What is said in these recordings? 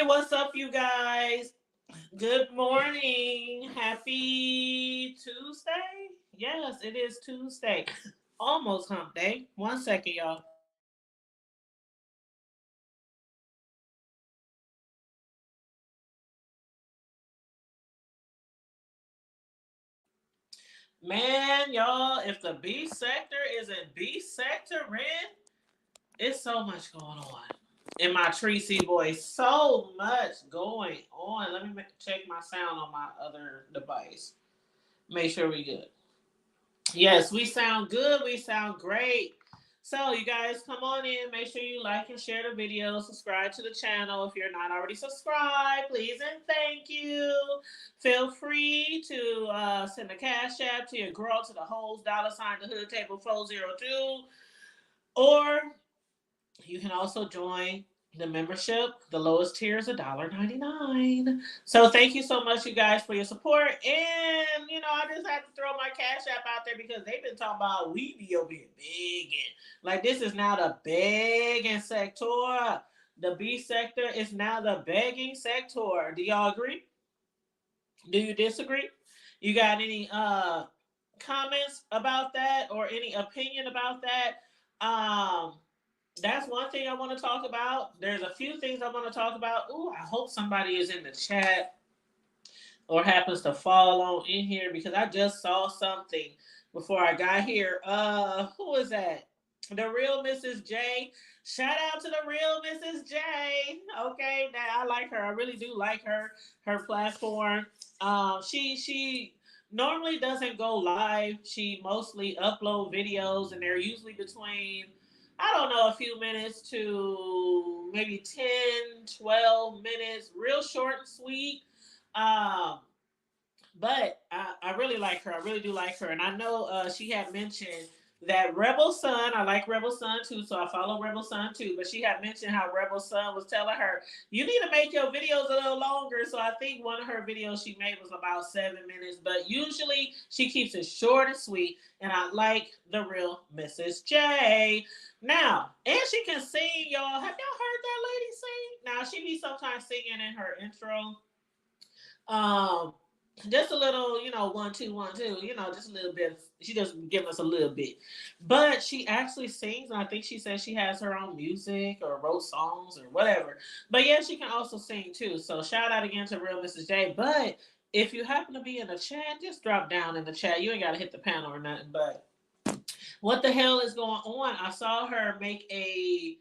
what's up, you guys? Good morning. Happy Tuesday. Yes, it is Tuesday. Almost hump day. 1 second, y'all. Man, y'all, if the B sector isn't B sector red, it's so much going on. In my Tracy voice, so much going on. Let me check my sound on my other device. Make sure we good. Yes, we sound good. We sound great. So, you guys, come on in. Make sure you like and share the video. Subscribe to the channel if you're not already subscribed. Please and thank you. Feel free to send a cash app to your girl to the hoes $ the hood table 402, or you can also join the membership. The lowest tier is $1.99. So thank you so much, you guys, for your support. And I just have to throw my cash app out there because they've been talking about we be over here begging. Like, this is now the begging sector. The B sector is now the begging sector. Do y'all agree? Do you disagree? You got any comments about that or any opinion about that? That's one thing I want to talk about. There's a few things I want to talk about. Ooh, I hope somebody is in the chat or happens to fall on in here because I just saw something before I got here. Who is that? The real Mrs. J. Shout out to the real Mrs. J. Okay, now I like her. I really do like her platform. She normally doesn't go live. She mostly upload videos, and they're usually between, I don't know, a few minutes to maybe 10, 12 minutes, real short and sweet. Um, but I really like her. I really do like her. And I know she had mentioned that Rebel Sun, I like Rebel Sun too, so I follow Rebel Sun too. But she had mentioned how Rebel Sun was telling her, you need to make your videos a little longer. So I think one of her videos she made was about 7 minutes. But usually she keeps it short and sweet. And I like the real Mrs. J. Now, and she can sing, y'all. Have y'all heard that lady sing? Now, she be sometimes singing in her intro. Um, just a little, 1, 2, 1, 2, just a little bit. She just give us a little bit, but she actually sings, and I think she says she has her own music or wrote songs or whatever. But yeah, she can also sing too. So shout out again to Real Mrs. J. But if you happen to be in the chat, just drop down in the chat. You ain't got to hit the panel or nothing. But what the hell is going on? I saw her make a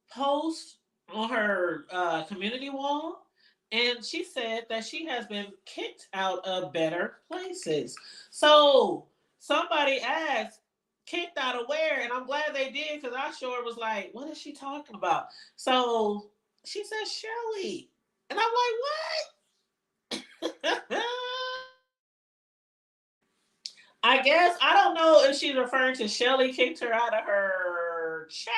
post on her community wall, and she said that she has been kicked out of better places. So somebody asked, kicked out of where? And I'm glad they did, because I sure was like, what is she talking about? So she said Shelly. And I'm like, what? I guess I don't know if she's referring to Shelly kicked her out of her chat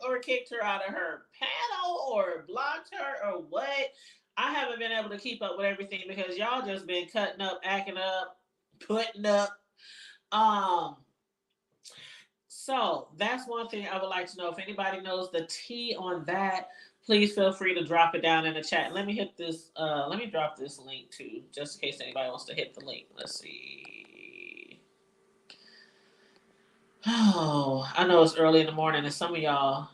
or kicked her out of her panel or blocked her or what. I haven't been able to keep up with everything because y'all just been cutting up, acting up, putting up. Um, so that's one thing I would like to know. If anybody knows the tea on that, please feel free to drop it down in the chat. Let me hit this. Let me drop this link too, just in case anybody wants to hit the link. Let's see. Oh, I know it's early in the morning, and some of y'all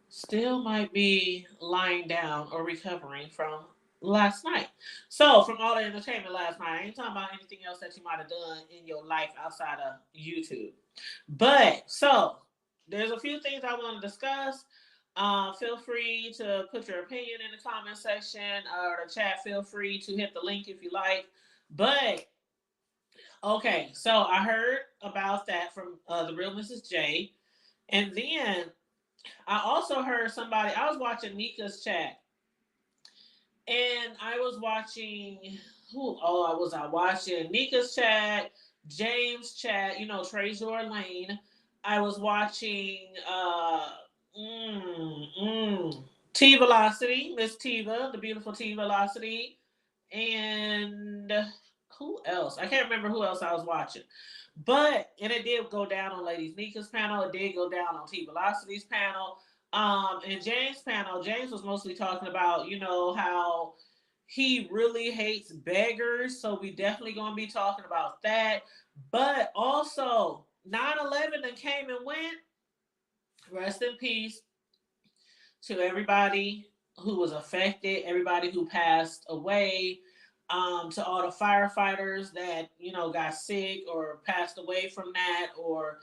still might be lying down or recovering from last night. So, from all the entertainment last night, I ain't talking about anything else that you might have done in your life outside of YouTube. But, so, there's a few things I want to discuss. Feel free to put your opinion in the comment section or the chat. Feel free to hit the link if you like. But okay, so I heard about that from the real Mrs. J. And then I also heard somebody, I was watching Nika's chat. And I was watching, I was watching Nika's chat, James' chat, Trezor Lane. I was watching T Velocity, Miss Tiva, the beautiful T Velocity. And who else? I can't remember who else I was watching. And it did go down on Ladies Nika's panel. It did go down on T Velocity's panel. In James' panel, James was mostly talking about, how he really hates beggars. So we definitely gonna be talking about that. But also 9/11 that came and went. Rest in peace to everybody who was affected, everybody who passed away, to all the firefighters that, got sick or passed away from that, or,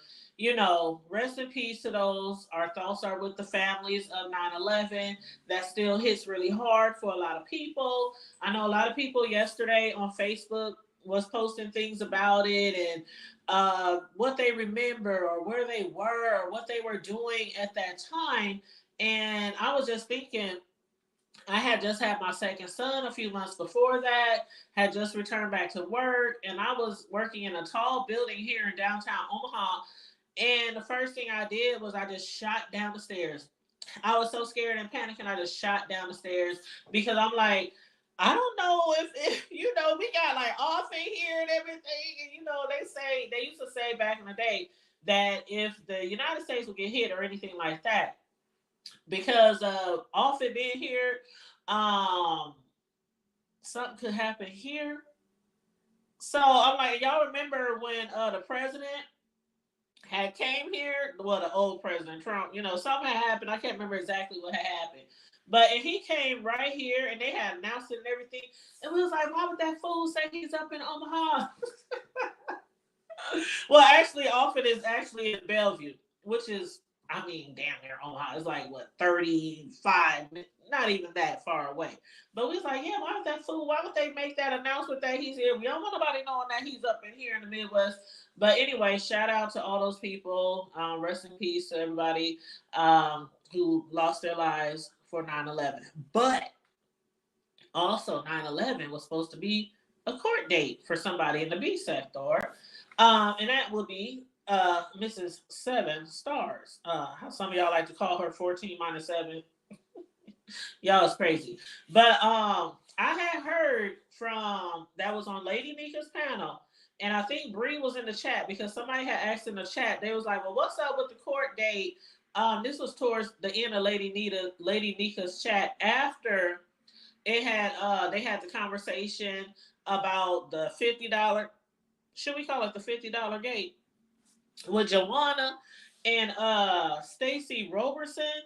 rest in peace to those. Our thoughts are with the families of 9/11. That still hits really hard for a lot of people. I know a lot of people yesterday on Facebook was posting things about it, and what they remember or where they were or what they were doing at that time. And I was just thinking, I had just had my second son a few months before that, had just returned back to work, and I was working in a tall building here in downtown Omaha. And the first thing I did was I just shot down the stairs. I was so scared and panicking, I just shot down the stairs because I'm like, I don't know if we got like off in here and everything. And they used to say back in the day that if the United States would get hit or anything like that, because of off it being here, um, something could happen here. So I'm like, y'all remember when the president had came here? Well, the old President Trump, something had happened. I can't remember exactly what had happened. But and he came right here, and they had announced it and everything. And we was like, why would that fool say he's up in Omaha? Well, actually, Offutt is actually in Bellevue, which is, I mean, damn near Omaha. It's like, what, 35, not even that far away. But we was like, yeah, why would that fool, why would they make that announcement that he's here? We don't want nobody knowing that he's up in here in the Midwest. But anyway, shout out to all those people. Rest in peace to everybody who lost their lives for 9/11. But also, 9/11 was supposed to be a court date for somebody in the B sector. And that would be Mrs. Seven Stars. How some of y'all like to call her 14 minus 7. Y'all is crazy. But I had heard from that was on Lady Nika's panel, and I think Bree was in the chat because somebody had asked in the chat. They was like, "Well, what's up with the court date?" This was towards the end of Lady Nika's chat after it had they had the conversation about the $50. Should we call it the $50 gate with Jawanna and Stacey Roberson?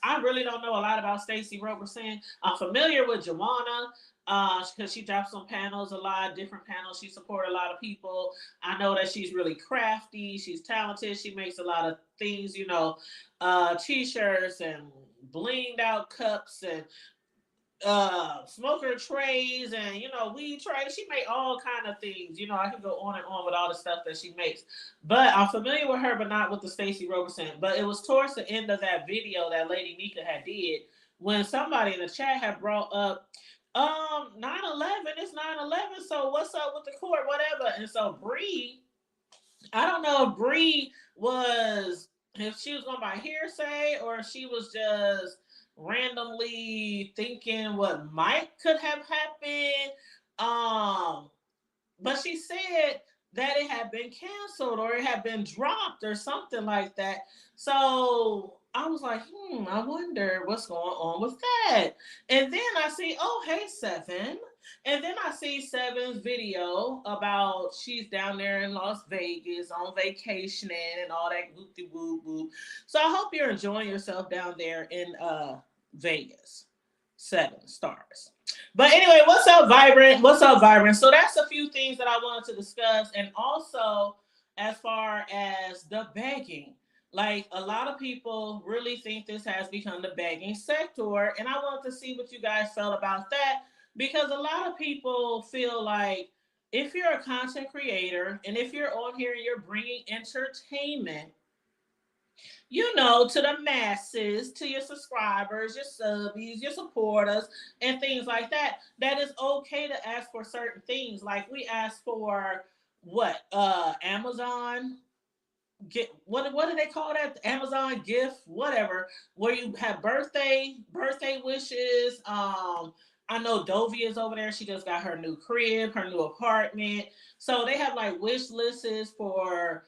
I really don't know a lot about Stacey Roberson. I'm familiar with Jawanna because she drops on panels a lot, different panels. She supports a lot of people. I know that she's really crafty. She's talented. She makes a lot of things, t-shirts and blinged out cups and smoker trays and weed trays. She made all kind of things. I can go on and on with all the stuff that she makes. But I'm familiar with her, but not with the Stacey Roberson. But it was towards the end of that video that Lady Nika had did when somebody in the chat had brought up 9/11. It's 9/11. So what's up with the court? Whatever. And so Bree, I don't know if she was going by hearsay or if she was just randomly thinking what might could have happened. But she said that it had been canceled or it had been dropped or something like that. So I was like, I wonder what's going on with that. And then I see, oh, hey, Seven. And then I see Seven's video about she's down there in Las Vegas on vacationing and all that whoop whoop whoop. So I hope you're enjoying yourself down there in Vegas. 7 stars. But anyway, what's up, Vibrant? What's up, Vibrant? So that's a few things that I wanted to discuss. And also, as far as the begging, like a lot of people really think this has become the begging sector. And I wanted to see what you guys felt about that because a lot of people feel like if you're a content creator and if you're on here and you're bringing entertainment, to the masses, to your subscribers, your subbies, your supporters, and things like that, that is okay to ask for certain things. Like we ask for what? Amazon get what do they call that? Amazon gift, whatever, where you have birthday wishes. I know Dovey is over there. She just got her new crib, her new apartment. So they have like wish lists for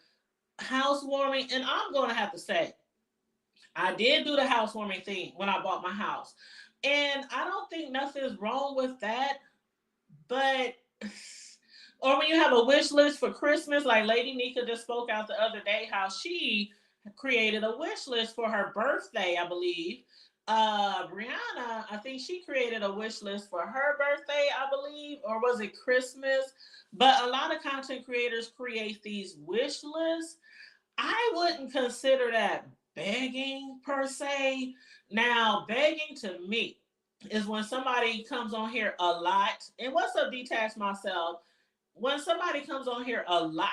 housewarming. And I'm going to have to say, I did do the housewarming thing when I bought my house. And I don't think nothing's wrong with that. But, or when you have a wish list for Christmas, like Lady Nika just spoke out the other day, how she created a wish list for her birthday, I believe. Brianna, I think she created a wish list for her birthday, I believe, or was it Christmas? But a lot of content creators create these wish lists. I wouldn't consider that begging per se. Now, begging to me is when somebody comes on here a lot. And what's up, detach myself? When somebody comes on here a lot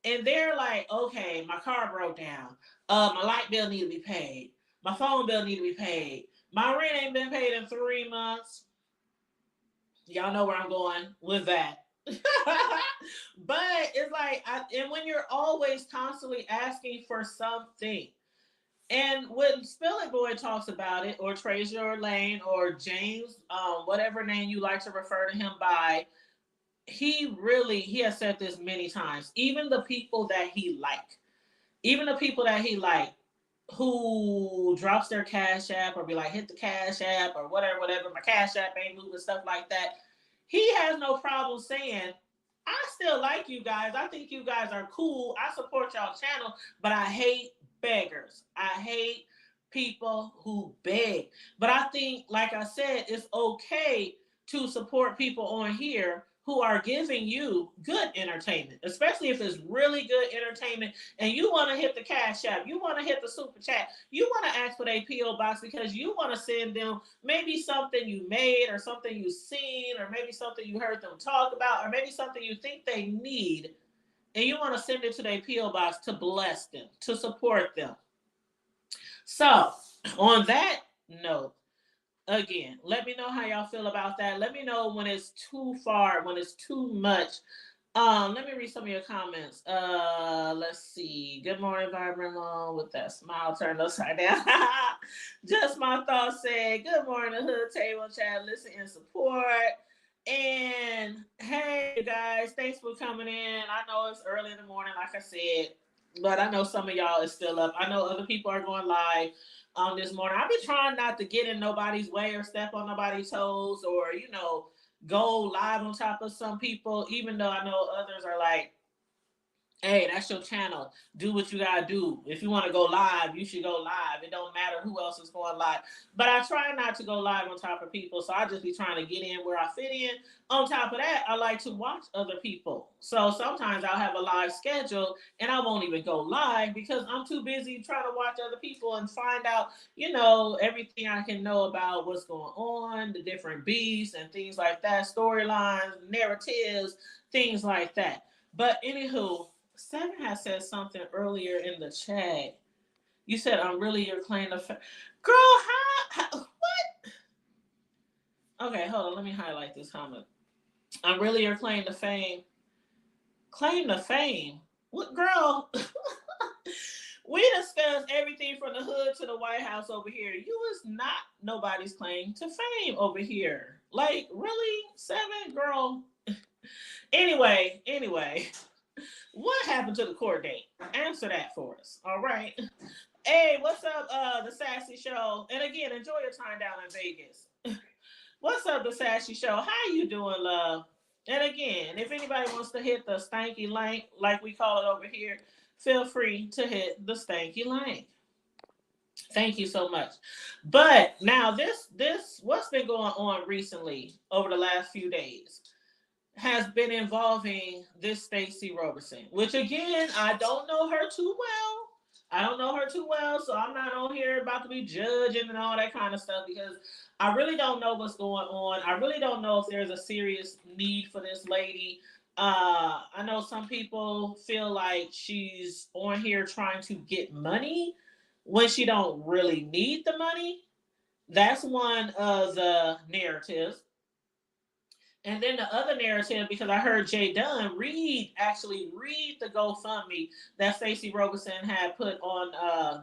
and they're like, okay, my car broke down. My light bill need to be paid. My phone bill need to be paid. My rent ain't been paid in 3 months. Y'all know where I'm going with that. But it's like, and when you're always constantly asking for something, and when Spill It Boy talks about it, or Treasure Lane, or James, whatever name you like to refer to him by, he has said this many times. Even the people that he like, who drops their cash app or be like, hit the cash app or whatever, my cash app ain't moving, stuff like that. He has no problem saying, I still like you guys. I think you guys are cool. I support y'all channel, but I hate beggars. I hate people who beg. But I think, like I said, it's okay to support people on here who are giving you good entertainment, especially if it's really good entertainment and you want to hit the cash app, you want to hit the super chat, you want to ask for their PO box because you want to send them maybe something you made or something you've seen or maybe something you heard them talk about or maybe something you think they need, and you want to send it to their PO box to bless them, to support them. So on that note, again, let me know how y'all feel about that. Let me know when it's too far, when it's too much. Let me read some of your comments. Let's see. Good morning, Vibrant with that smile turned upside down. Just my thoughts said, good morning, Hood Table Chat, listen and support. And hey, you guys, thanks for coming in. I know it's early in the morning, like I said, but I know some of y'all is still up. I know other people are going live this morning. I've been trying not to get in nobody's way or step on nobody's toes or, go live on top of some people, even though I know others are like, hey, that's your channel. Do what you gotta do. If you want to go live, you should go live. It don't matter who else is going live. But I try not to go live on top of people, so I just be trying to get in where I fit in. On top of that, I like to watch other people. So sometimes I'll have a live schedule and I won't even go live because I'm too busy trying to watch other people and find out, everything I can know about what's going on, the different beats and things like that, storylines, narratives, things like that. But anywho, Seven has said something earlier in the chat. You said, I'm really your claim to fame. Girl, what? Okay, hold on. Let me highlight this comment. I'm really your claim to fame. Claim to fame? What, girl? We discussed everything from the hood to the White House over here. You is not nobody's claim to fame over here. Like, really? Seven? Girl. Anyway. What happened to the court date? Answer that for us. All right. Hey, what's up, the Sassy Show? And again, enjoy your time down in Vegas. What's up, the Sassy Show? How you doing, love? And again, if anybody wants to hit the stanky link, like we call it over here, feel free to hit the stanky link. Thank you so much. But now this what's been going on recently over the last few days has been involving this Stacey Roberson, which again, I don't know her too well. So I'm not on here about to be judging and all that kind of stuff because I really don't know what's going on. I really don't know if there's a serious need for this lady. I know some people feel like she's on here trying to get money when she don't really need the money. That's one of the narratives. And then the other narrative, because I heard Jay Dunn read the GoFundMe that Stacey Roberson had put on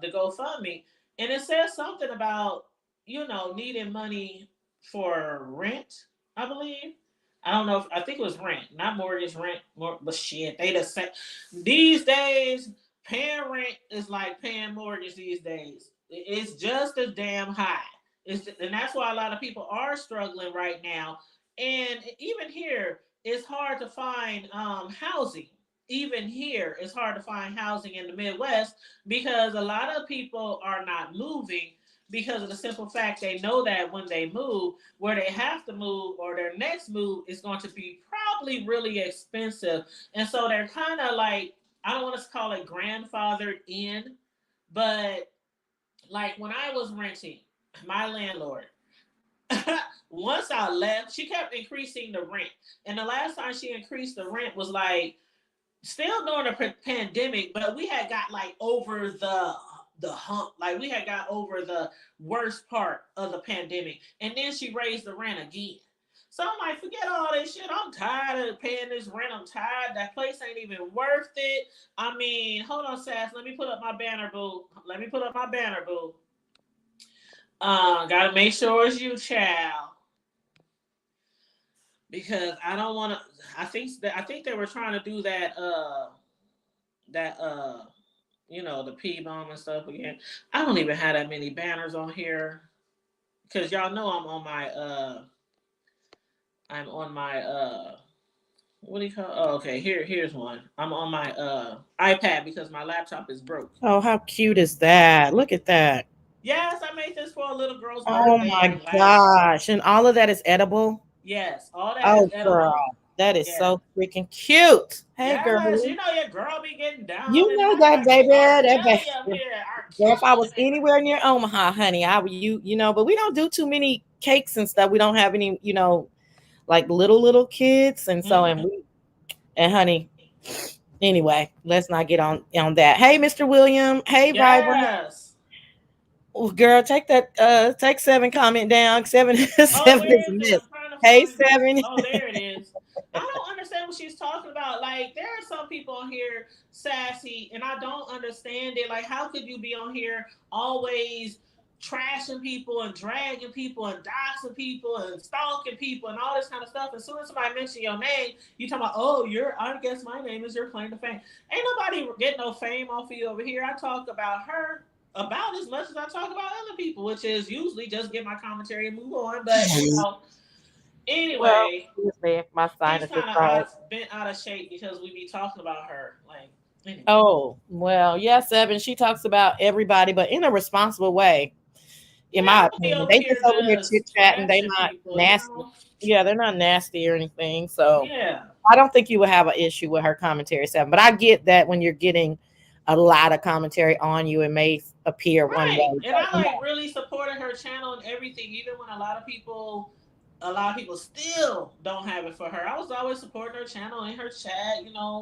the GoFundMe. And it says something about, needing money for rent, I believe. I don't know I think it was rent, not mortgage, rent, but shit, they just say these days, paying rent is like paying mortgage these days. It's just as damn high. And that's why a lot of people are struggling right now. And even here, it's hard to find housing. Even here, it's hard to find housing in the Midwest because a lot of people are not moving because of the simple fact they know that when they move, where they have to move or their next move is going to be probably really expensive. And so they're kind of like, I don't want to call it grandfathered in, but like when I was renting, my landlord, once I left, she kept increasing the rent. And the last time she increased the rent was like still during the pandemic, but we had got like over the hump. Like we had got over the worst part of the pandemic. And then she raised the rent again. So I'm like, forget all this shit. I'm tired of paying this rent. I'm tired. That place ain't even worth it. I mean, hold on, Sass. Let me put up my banner, boo. Let me put up my banner, boo. Gotta make sure it's you, child, because I don't want to. I think they were trying to do that. That the P bomb and stuff again. I don't even have that many banners on here because y'all know I'm on my. I'm on my. What do you call? Oh, okay. Here's one. I'm on my iPad because my laptop is broke. Oh, how cute is that? Look at that. Yes, I made this for a little girl's Oh birthday my like last. gosh. And all of that is edible? Yes, all that is Oh, girl. edible. That is Yeah. so freaking cute. Hey, Yes, girl. you know your girl be getting down You and know out. that, baby. R. That Kelly up baby. here. R. Girl, if I was Kelly. anywhere near Omaha, honey, I would but we don't do too many cakes and stuff. We don't have any, like little kids, and so Mm-hmm. and honey. Anyway, let's not get on that. Hey, Mr. William. Hey, Vibrant. Yes. Oh, girl, take seven comment down. Seven Oh, seven is where a is it? miss. I'm trying to Hey, find it. seven. Oh, there it is. I don't understand what she's talking about. Like, there are some people on here sassy, and I don't understand it. Like, how could you be on here always trashing people and dragging people and doxing people and stalking people and all this kind of stuff? As soon as somebody mentions your name, you talking about, oh, I guess my name is your claim to fame. Ain't nobody getting no fame off of you over here. I talk about her about as much as I talk about other people, which is usually just get my commentary and move on. But Well, anyway, excuse me, my she's sinus is kind of right. been out of shape because we be talking about her. Like anyway, Oh, well, yeah, seven. She talks about everybody, but in a responsible way, in yeah, my I don't be opinion. over They here just over here chit just chatting. They trashing not people, you nasty. know. Yeah, they're not nasty or anything. So Yeah, I don't think you would have an issue with her commentary, seven. But I get that when you're getting a lot of commentary on you, it may appear one right. way. And But I like really supported her channel and everything, even when a lot of people still don't have it for her. I was always supporting her channel in her chat,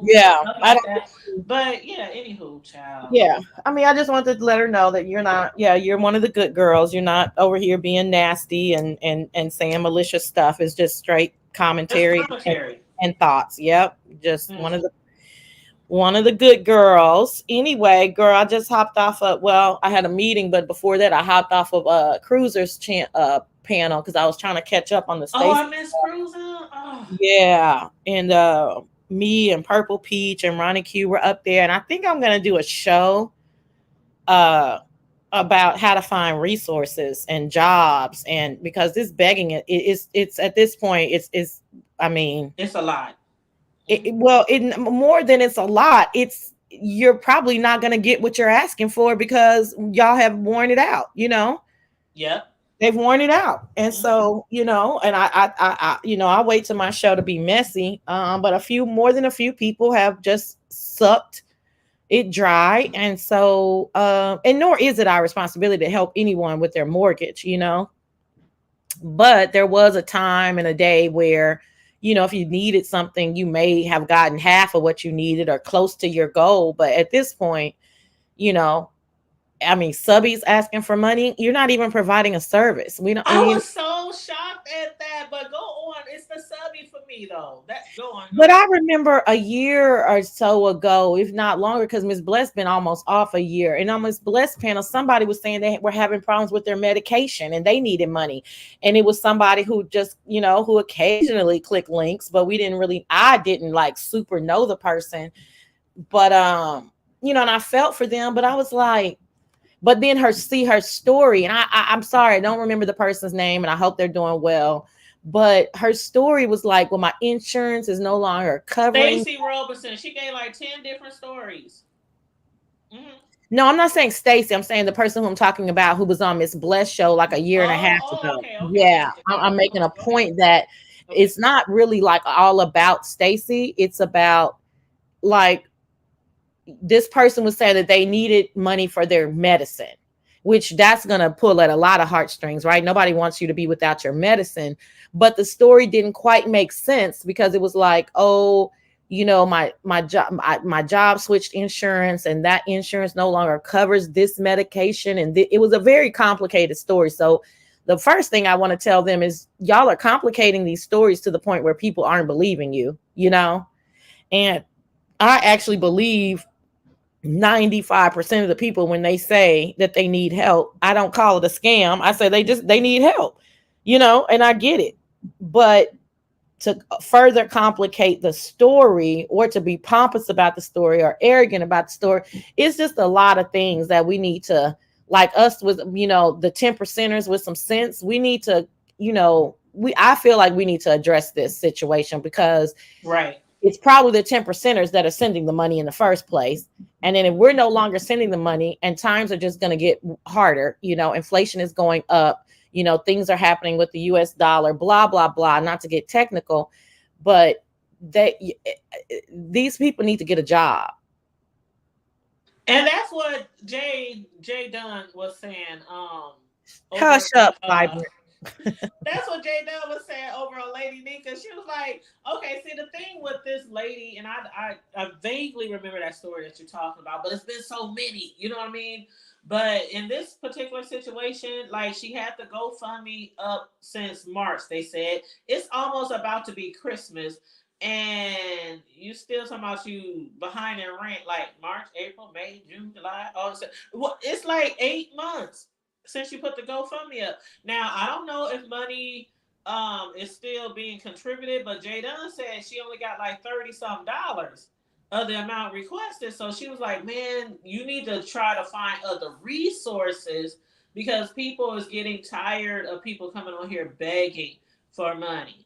yeah, stuff I like don't. that. But yeah, anywho, child. Yeah, I mean, I just wanted to let her know that you're not. Yeah, you're one of the good girls. You're not over here being nasty and saying malicious stuff. It's just straight Just commentary commentary. and thoughts. Yep, just one of Mm. the good girls. Anyway, girl, I just hopped off of. Well, I had a meeting, but before that, I hopped off of Cruiser's panel because I was trying to catch up on the Oh, Stacey. I miss cruising. Oh, Yeah, and me and Purple Peach and Ronnie Q were up there, and I think I'm gonna do a show uh about how to find resources and jobs, and because this begging it's at this point it's I mean it's a lot. Mhm. well it more than it's a lot, it's you're probably not going to get what you're asking for because y'all have worn it out, Yep. they've worn it out. And Mhm. so and I wait till my show to be messy, but a few people have just sucked it dry. And so and nor is it our responsibility to help anyone with their mortgage, but there was a time and a day where if you needed something, you may have gotten half of what you needed or close to your goal. But at this point, you know I mean, subbies asking for money, you're not even providing a service. We don't I was so shocked at that, but go on. It's the subby for me though. That go on, go But on. I remember a year or so ago, if not longer, because Miss Bless been almost off a year. And on Miss Bless panel, somebody was saying they were having problems with their medication and they needed money. And it was somebody who just, who occasionally click links, but I didn't like super know the person. But and I felt for them, but I was like, But then her story, and I'm sorry, I don't remember the person's name, and I hope they're doing well. But her story was like, well, my insurance is no longer covering. Stacey Roberson, she gave like 10 different stories. Mm-hmm. No, I'm not saying Stacey. I'm saying the person who I'm talking about who was on Miss Bless show like a year and a half ago. Okay. Yeah, Gotcha. I'm making a Go ahead. point that Okay. it's not really like all about Stacey. It's about like this person was saying that they needed money for their medicine, which that's going to pull at a lot of heartstrings, right? Nobody wants you to be without your medicine. But the story didn't quite make sense because it was like, oh, you know, my job switched insurance, and that insurance no longer covers this medication, and it was a very complicated story. So the first thing I want to tell them is y'all are complicating these stories to the point where people aren't believing you, you know. And I actually believe 95% of the people, when they say that they need help, I don't call it a scam. I say they need help, you know, and I get it. But to further complicate the story, or to be pompous about the story or arrogant about the story, it's just a lot of things that we need to, like us with, you know, the 10%ers with some sense. We need to, you know, I feel like we need to address this situation, because Right. it's probably the 10%ers that are sending the money in the first place. And then if we're no longer sending the money, and times are just going to get harder, you know, inflation is going up, you know, things are happening with the US dollar, blah, blah, blah, not to get technical, but these people need to get a job. And that's what Jay Dunn was saying. Over Hush up, Vibrant. that's what Jay Dunn was saying over on Lady Nika. She was like, okay, see the thing with this lady, and I vaguely remember that story that you're talking about, but it's been so many, you know what I mean? But in this particular situation, like she had the GoFundMe up since March, they said. It's almost about to be Christmas. And you still talking about you behind in rent, like March, April, May, June, July, August. Well, it's like 8 months since you put the GoFundMe up. Now I don't know if money is still being contributed, but Jay Dunn said she only got like 30 some dollars of the amount requested. So she was like, man, you need to try to find other resources, because people is getting tired of people coming on here begging for money.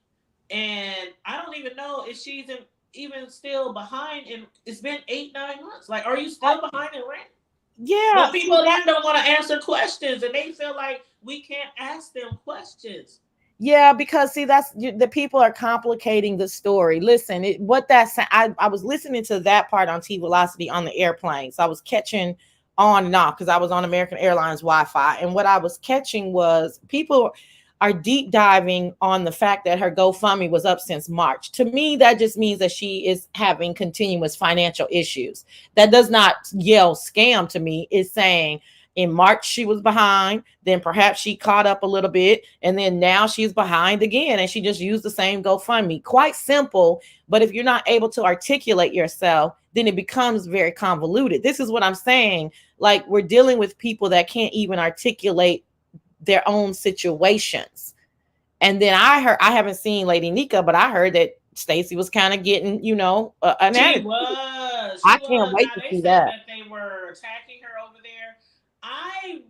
And I don't even know if she's even still behind. And it's been 8, 9 months. Like, are you still behind in rent? Yeah, But see people that. then don't want to answer questions, and they feel like we can't ask them questions. Yeah, because see, the people are complicating the story. Listen, I was listening to that part on T Velocity on the airplane, so I was catching on and off because I was on American Airlines Wi-Fi, and what I was catching was people are deep diving on the fact that her GoFundMe was up since March. To me, that just means that she is having continuous financial issues. That does not yell scam to me. It's saying in March she was behind, then perhaps she caught up a little bit, and then now she's behind again, and she just used the same GoFundMe. Quite simple, but if you're not able to articulate yourself, then it becomes very convoluted. This is what I'm saying. Like, we're dealing with people that can't even articulate their own situations. And then I haven't seen Lady Nika, but I heard that Stacey was kind of getting, you know, an She attitude. was. I She can't was. wait Now to they see said that. that they were attacking her over there. I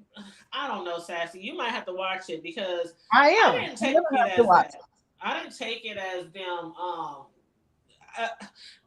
I don't know, Sassy. You might have to watch it, because I I am. didn't I'm take gonna it have to as watch that. I didn't take it as them. I,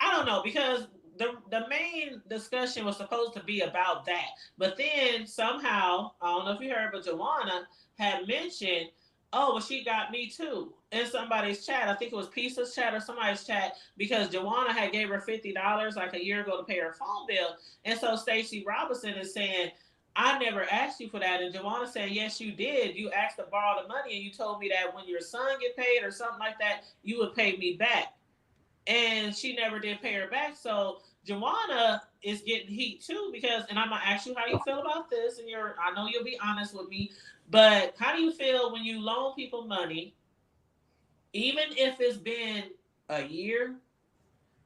I don't know, because the main discussion was supposed to be about that, but then somehow, I don't know if you heard, but Jawanna had mentioned, oh, well, she got me too, in somebody's chat. I think it was Pisa's chat or somebody's chat, because Jawanna had gave her $50 like a year ago to pay her phone bill, and so Stacey Robinson is saying, I never asked you for that. And Jawanna said, yes, you did. You asked to borrow the money, and you told me that when your son get paid or something like that, you would pay me back. And she never did pay her back. So Jawanna is getting heat too, because, and I'm gonna ask you how you feel about this, and I know you'll be honest with me, but how do you feel when you loan people money, even if it's been a year?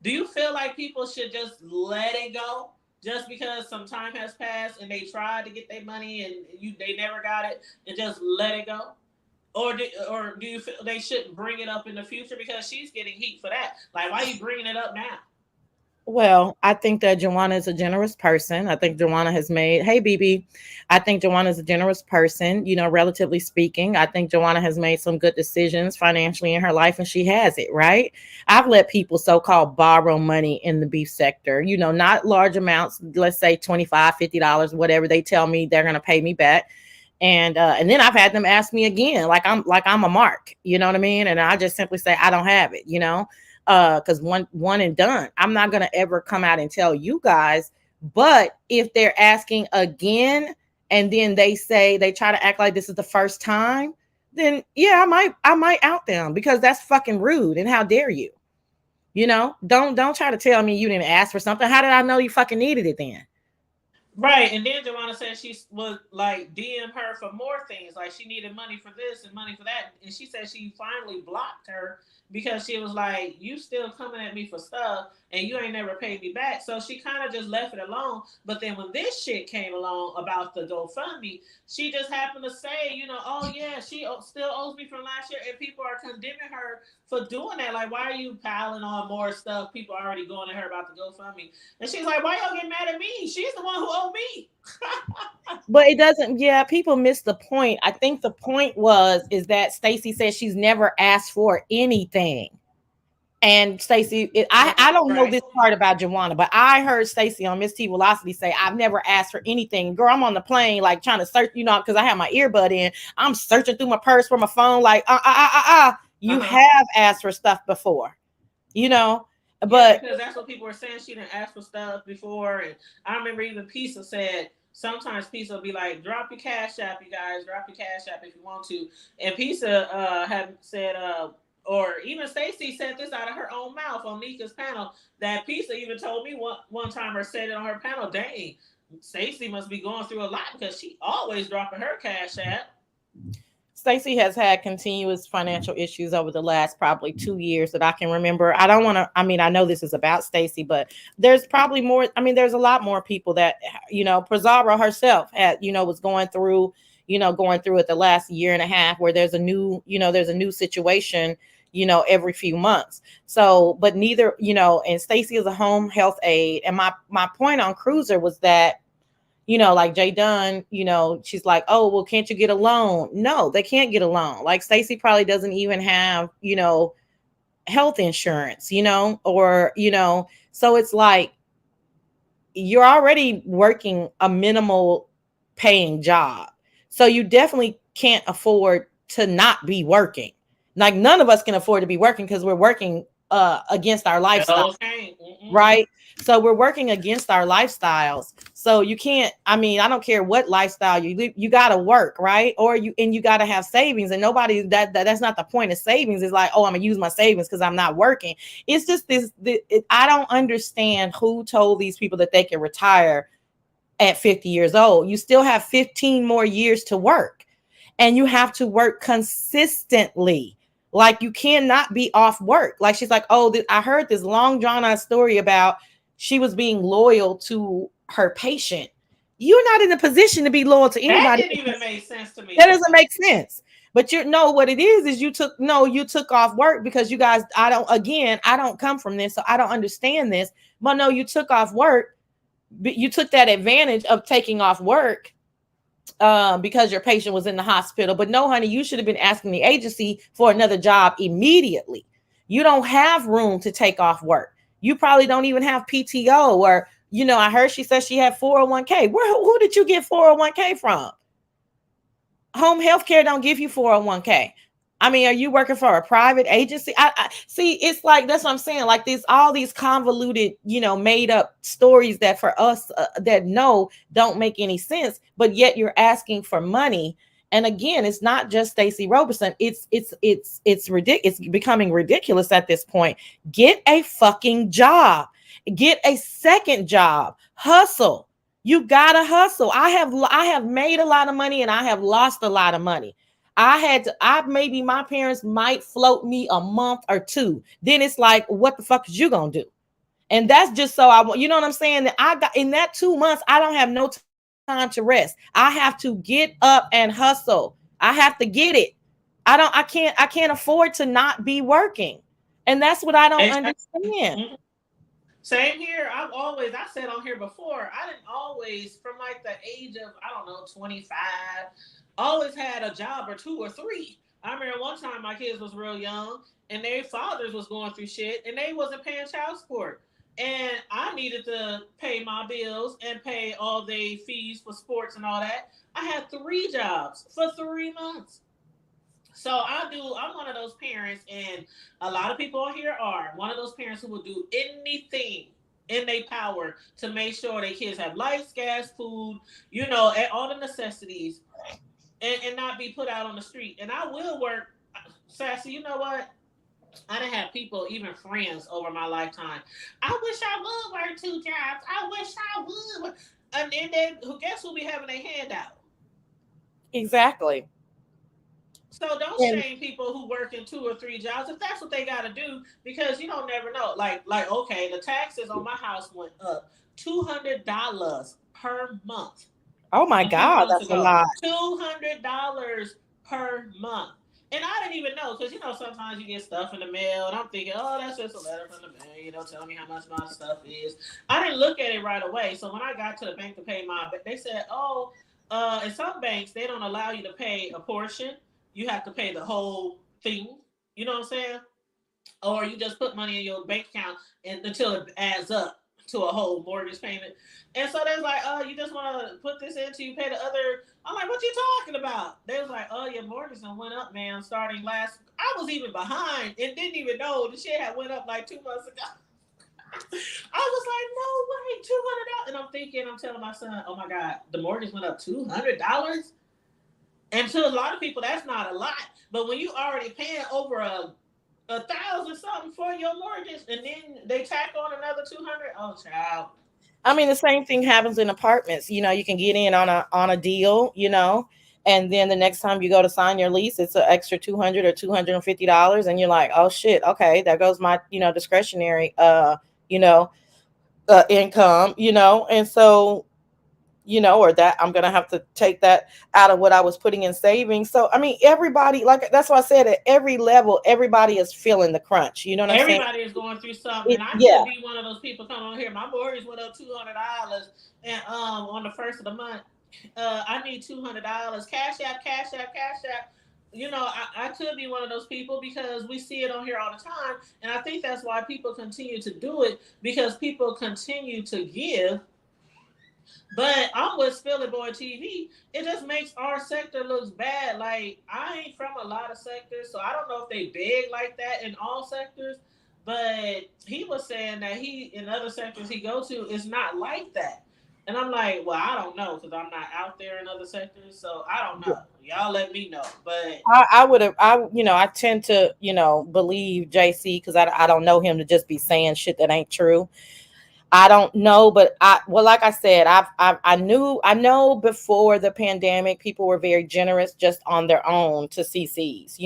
Do you feel like people should just let it go, just because some time has passed and they tried to get their money and they never got it, and just let it go? Or do you feel they shouldn't bring it up in the future, because she's getting heat for that? Like, why are you bringing it up now? Well, I think that Jawanna is a generous person. I think Jawanna has made, hey, BB, I think Jawanna is a generous person, relatively speaking. I think Jawanna has made some good decisions financially in her life and she has it, right? I've let people so called borrow money in the beef sector, not large amounts, let's say 25, $50, whatever they tell me they're going to pay me back. And then I've had them ask me again, like I'm a mark, you know what I mean? And I just simply say I don't have it, because one and done. I'm not gonna ever come out and tell you guys. But if they're asking again, and then they try to act like this is the first time, then yeah, I might out them because that's fucking rude. And how dare you? Don't try to tell me you didn't ask for something. How did I know you fucking needed it then? Right, and then Jawanna said she would like DM her for more things, like she needed money for this and money for that, and she said she finally blocked her because she was like, "You still coming at me for stuff, and you ain't never paid me back." So she kind of just left it alone. But then when this shit came along about the GoFundMe, she just happened to say, "Oh yeah, she still owes me from last year," and people are condemning her for doing that. Like, why are you piling on more stuff? People are already going at her about the GoFundMe. And she's like, why y'all get mad at me? She's the one who owed me. But it doesn't, yeah, people miss the point. I think the point is that Stacey says she's never asked for anything. And Stacey, I don't know Right. this part about Jawanna, but I heard Stacey on Miss T Velocity say, I've never asked for anything. Girl, I'm on the plane, like trying to search, because I have my earbud in. I'm searching through my purse for my phone, like, you Uh-huh. have asked for stuff before, you know, Yeah, but because that's what people were saying. She didn't ask for stuff before. And I remember even Pisa said, sometimes Pisa will be like, drop your cash app, you guys. Drop your cash app if you want to. And Pisa had said, or even Stacey said this out of her own mouth on Nika's panel, that Pisa even told me one time or said it on her panel, dang, Stacey must be going through a lot because she always dropping her cash app. Stacey has had continuous financial issues over the last probably 2 years that I can remember. I don't want to, I mean, I know this is about Stacey, but there's probably more. I mean, there's a lot more people that, Pizarro herself had, was going through it the last year and a half where there's a new situation, every few months. So, but neither, and Stacey is a home health aide. And my point on Cruiser was that like Jay Dunn, she's like, oh, well, can't you get a loan? No, they can't get a loan. Like Stacey probably doesn't even have, health insurance, so it's like you're already working a minimal paying job. So you definitely can't afford to not be working. Like none of us can afford to be working because we're working against our lifestyle, Okay. Mm-mm. right? So we're working against our lifestyles. So you can't, I mean, I don't care what lifestyle you live, you gotta work, right? And you gotta have savings. And nobody that's not the point of savings, is like, oh, I'm gonna use my savings because I'm not working. It's just I don't understand who told these people that they can retire at 50 years old. You still have 15 more years to work, and you have to work consistently. Like you cannot be off work. Like she's like, oh, I heard this long drawn out story about she was being loyal to her patient. You're not in a position to be loyal to That anybody. didn't even make sense to That me. doesn't make sense. But you know what it is you took off work because you guys, I don't come from this, so I don't understand this. But no, you took off work. You took that advantage of taking off work because your patient was in the hospital. But no, honey, you should have been asking the agency for another job immediately. You don't have room to take off work. You probably don't even have PTO, or I heard she said she had 401k. Who did you get 401k from? Home health care don't give you 401k. I mean, are you working for a private agency? I see. It's like that's what I'm saying. Like this, all these convoluted, made up stories that for us that don't make any sense. But yet you're asking for money. And again, it's not just Stacey Roberson. It's ridiculous. It's becoming ridiculous at this point. Get a fucking job. Get a second job. Hustle. You gotta hustle. I have made a lot of money and I have lost a lot of money. I maybe my parents might float me a month or two. Then it's like, what the fuck is you gonna do? And that's just so I want, you know what I'm saying? That I got in that 2 months, I don't have no time to rest. I have to get up and hustle. I have to get it. I can't afford to not be working. And that's what I don't Exactly. understand. Same here. I said on here before, I didn't always, from like the age of, I don't know, 25, always had a job or two or three. I remember one time my kids was real young and their fathers was going through shit and they wasn't paying child support. And I needed to pay my bills and pay all the fees for sports and all that. I had three jobs for 3 months. So I'm one of those parents, and a lot of people on here are one of those parents who will do anything in their power to make sure their kids have lights, gas, food, and all the necessities, and not be put out on the street. And I will work, Sassy, you know what? I didn't have people, even friends, over my lifetime. I wish I would work two jobs. I wish I would. And then, guess who be having a handout? Exactly. So don't And shame people who work in two or three jobs if that's what they got to do, because you don't never know. Like okay, the taxes on my house went up $200 per month oh my a few God, months that's a ago. lot. $200 per month. And I didn't even know, because sometimes you get stuff in the mail, and I'm thinking, oh, that's just a letter from the mail, telling me how much my stuff is. I didn't look at it right away. So when I got to the bank to pay they said, oh, in some banks they don't allow you to pay a portion. You have to pay the whole thing. You know what I'm saying? Or you just put money in your bank account and until it adds up to a whole mortgage payment. And so they was like, oh, you just want to put this into you pay the other. I'm like, what you talking about? They was like, oh, your mortgage done went up, man, starting last. I was even behind and didn't even know the shit had went up like 2 months ago. I was like, no way, $200. And I'm telling my son, oh my God, the mortgage went up $200. And to a lot of people, that's not a lot. But when you already paying over a thousand something for your mortgage, and then they tack on another 200. Oh, child. I mean, the same thing happens in apartments. You can get in on a deal, and then the next time you go to sign your lease, it's an extra 200 or $250, and you're like, oh shit, okay, there goes my discretionary you know income, and so or that I'm gonna have to take that out of what I was putting in savings. So I mean, everybody, like that's why I said at every level, everybody is feeling the crunch. You know what I'm saying? Everybody is going through something, and I Yeah. could be one of those people coming on here. My mortgage went up $200, and on the first of the month, I need $200. Cash app, cash app, cash app. I could be one of those people because we see it on here all the time, and I think that's why people continue to do it, because people continue to give. But I'm with Philly Boy TV. It just makes our sector looks bad. Like, I ain't from a lot of sectors, so I don't know if they big like that in all sectors. But he was saying that he in other sectors he go to is not like that. And I'm like, well, I don't know because I'm not out there in other sectors, so I don't know. Y'all let me know. But I would have, I tend to, believe JC because I don't know him to just be saying shit that ain't true. I don't know, but well, like I said, I know before the pandemic, people were very generous just on their own to CCs,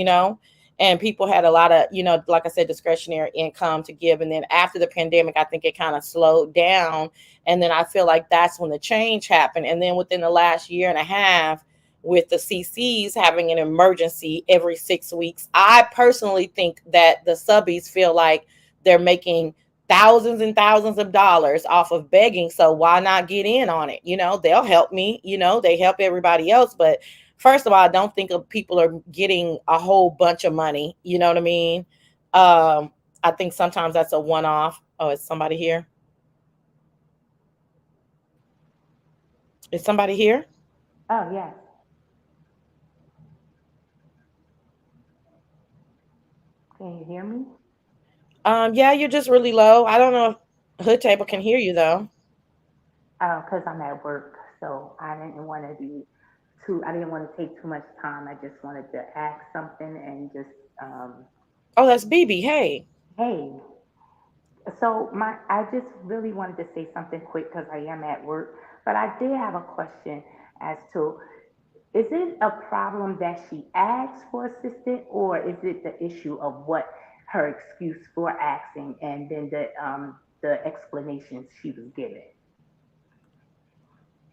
and people had a lot of, like I said, discretionary income to give. And then after the pandemic, I think it kind of slowed down. And then I feel like that's when the change happened. And then within the last year and a half, with the CCs having an emergency every 6 weeks, I personally think that the subbies feel like they're making thousands and thousands of dollars off of begging. So why not get in on it? They'll help me, they help everybody else. But first of all, I don't think of people are getting a whole bunch of money. You know what I mean? I think sometimes that's a one off. Oh, is somebody here? Is somebody here? Oh, yes. Can you hear me? Yeah, you're just really low. I don't know if Hood Table can hear you though. Because I'm at work, so I didn't want to take too much time. I just wanted to ask something and just, Oh, that's BB. Hey. hey. I just really wanted to say something quick because I am at work, but I did have a question as to, is it a problem that she asked for assistance, or is it the issue of what her excuse for asking and then the explanations she was given?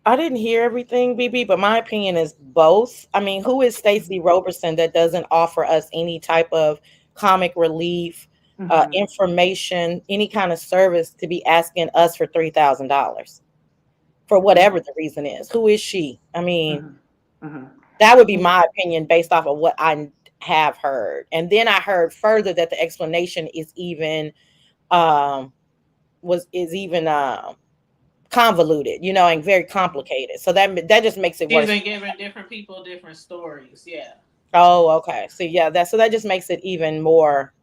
I didn't hear everything, BB, but my opinion is both. I mean, who is Stacey Roberson that doesn't offer us any type of comic relief? Mhm. information, any kind of service to be asking us for $3,000 for whatever Mhm. the reason is. Who is she? I mean, Mhm. Mhm. that would be Yeah. my opinion based off of what I have heard. And then I heard further that the explanation is even um was is even convoluted, and very complicated. So that just makes it She's worse. been giving different people different stories. Yeah. Oh, okay. So yeah, that just makes it even more,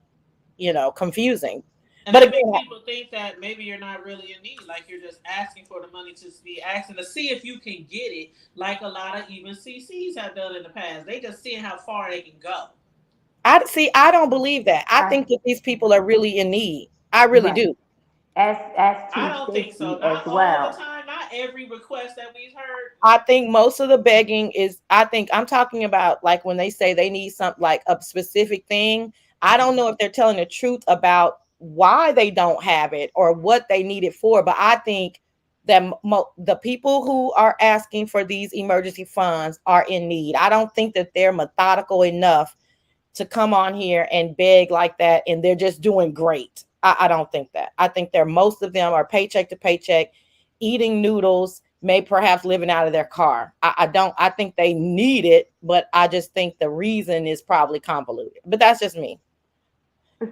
confusing. And But that again, makes people think that maybe you're not really in need. Like you're just asking for the money to be asking to see if you can get it, like a lot of even CCs have done in the past. They just seeing how far they can go. I don't believe that. I I, think that these people are really in need. I really right. do. As I to don't think so. Stacey as Not all the well. time. Not every request that we've heard. I think most of the begging is, I think I'm talking about like when they say they need something like a specific thing. I don't know if they're telling the truth about why they don't have it or what they need it for, but I think that the people who are asking for these emergency funds are in need. I don't think that they're methodical enough to come on here and beg like that and they're just doing great. I don't think that. I think most of them are paycheck to paycheck, eating noodles, may perhaps living out of their car. I don't, I think they need it, but I just think the reason is probably convoluted. But that's just me.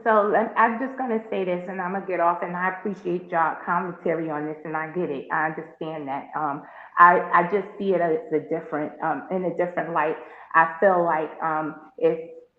So I'm just going to say this, and I'm going to get off. And I appreciate y'all commentary on this, and I get it. I understand that. I just see it as a different, in a different light. I feel like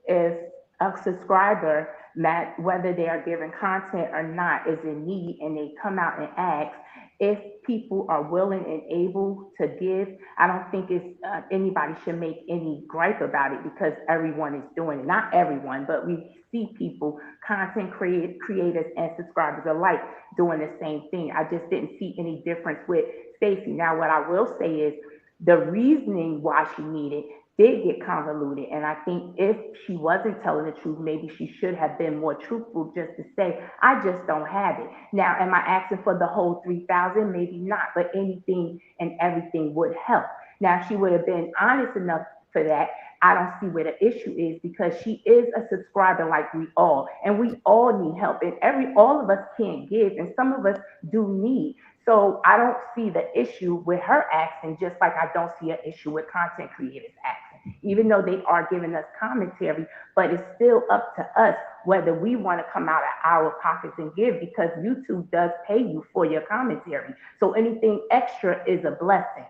if a subscriber, Matt, whether they are given content or not, is in need, and they come out and ask, if people are willing and able to give, I don't think it's anybody should make any gripe about it because everyone is doing it. Not everyone, but we see people, creators and subscribers alike, doing the same thing. I just didn't see any difference with Stacey. Now, what I will say is the reasoning why she needed did get convoluted. And I think if she wasn't telling the truth, maybe she should have been more truthful just to say, I just don't have it. Now, am I asking for the whole 3,000? Maybe not, but anything and everything would help. Now, if she would have been honest enough for that, I don't see where the issue is because she is a subscriber like we all, and we all need help, and all of us can't give, and some of us do need. So I don't see the issue with her asking, just like I don't see an issue with content creators asking, even though they are giving us commentary, but it's still up to us whether we want to come out of our pockets and give because YouTube does pay you for your commentary. So anything extra is a blessing.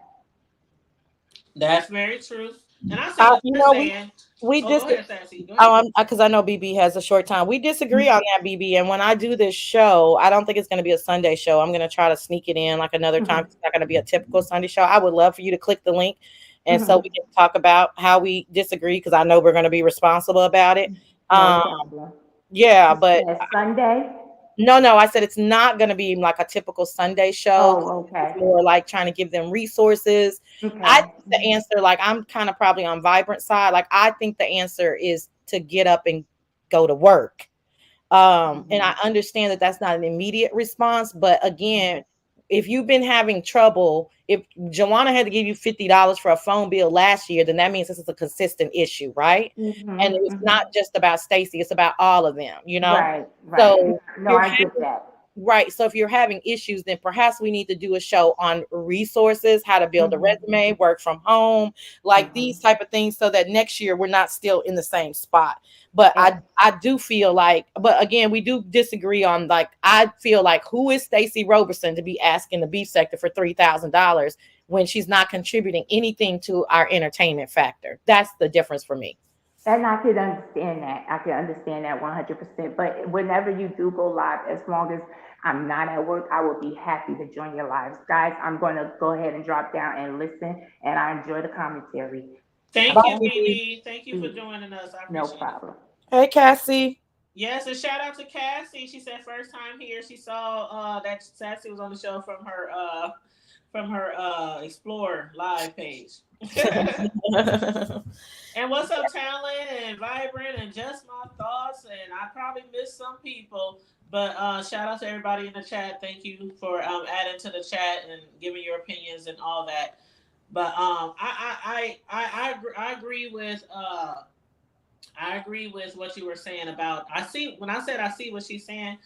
That's very true. And I see what You you're know, saying. we Oh, go dis ahead, Sassy. Go ahead. because I know BB has a short time. We disagree on that, BB. And when I do this show, I don't think it's going to be a Sunday show. I'm going to try to sneak it in like another time. Mhm, It's not going to be a typical Sunday show. I would love for you to click the link, and so we mhm. can talk about how we disagree because I know we're going to be responsible about it. No Um, problem. yeah, You but said Sunday? no, I said it's not going to be like a typical Sunday show. Oh, It's okay. more like trying to give them resources. I Okay. think the answer, like I'm kind of probably on Vibrant side. Like I think the answer is to get up and go to work. And I Mhm, understand that that's not an immediate response, but again, if you've been having trouble, if Jawanna had to give you $50 for a phone bill last year, then that means this is a consistent issue, right? And mhm, it's not mhm. just about Stacey, it's about all of them, Right, right. So No, you're I get having that. right. So if you're having issues, then perhaps we need to do a show on resources, how to build a Mhm, resume, work from home, like these mhm. type of things, so that next year we're not still in the same spot. But And I do feel like, but again, we do disagree on like I feel like who is Stacey Roberson to be asking the beef sector for $3,000 when she's not contributing anything to our entertainment factor. That's the difference for me. and I could understand that. I could understand that 100%. But whenever you do go live, as long as I'm not at work, I will be happy to join your lives. Guys, I'm going to go ahead and drop down and listen, and I enjoy the commentary. Thank Bye, you, Okay? BB. BB. Thank you for Mm, joining us. I no appreciate it. problem. Hey, Cassie. Yes, and shout out to Cassie. She said first time here. She saw that Sassy was on the show from her Explore live page. And what's up, talent and vibrant and just my thoughts. And I probably missed some people, but shout out to everybody in the chat. Thank you for adding to the chat and giving your opinions and all that. But I agree with I agree with what you were saying about. When I said I see what she's saying,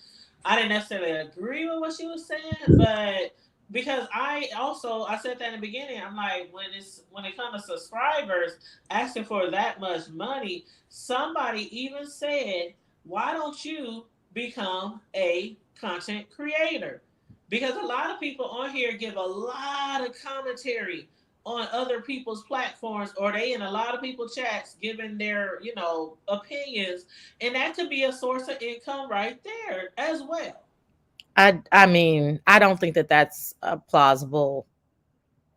I didn't necessarily agree with what she was saying, but because I said that in the beginning, I'm like, when it comes to subscribers asking for that much money, somebody even said, why don't you become a content creator? Because a lot of people on here give a lot of commentary on other people's platforms, or they in a lot of people's chats giving their opinions, and that could be a source of income right there as well. I mean, I don't think that that's a plausible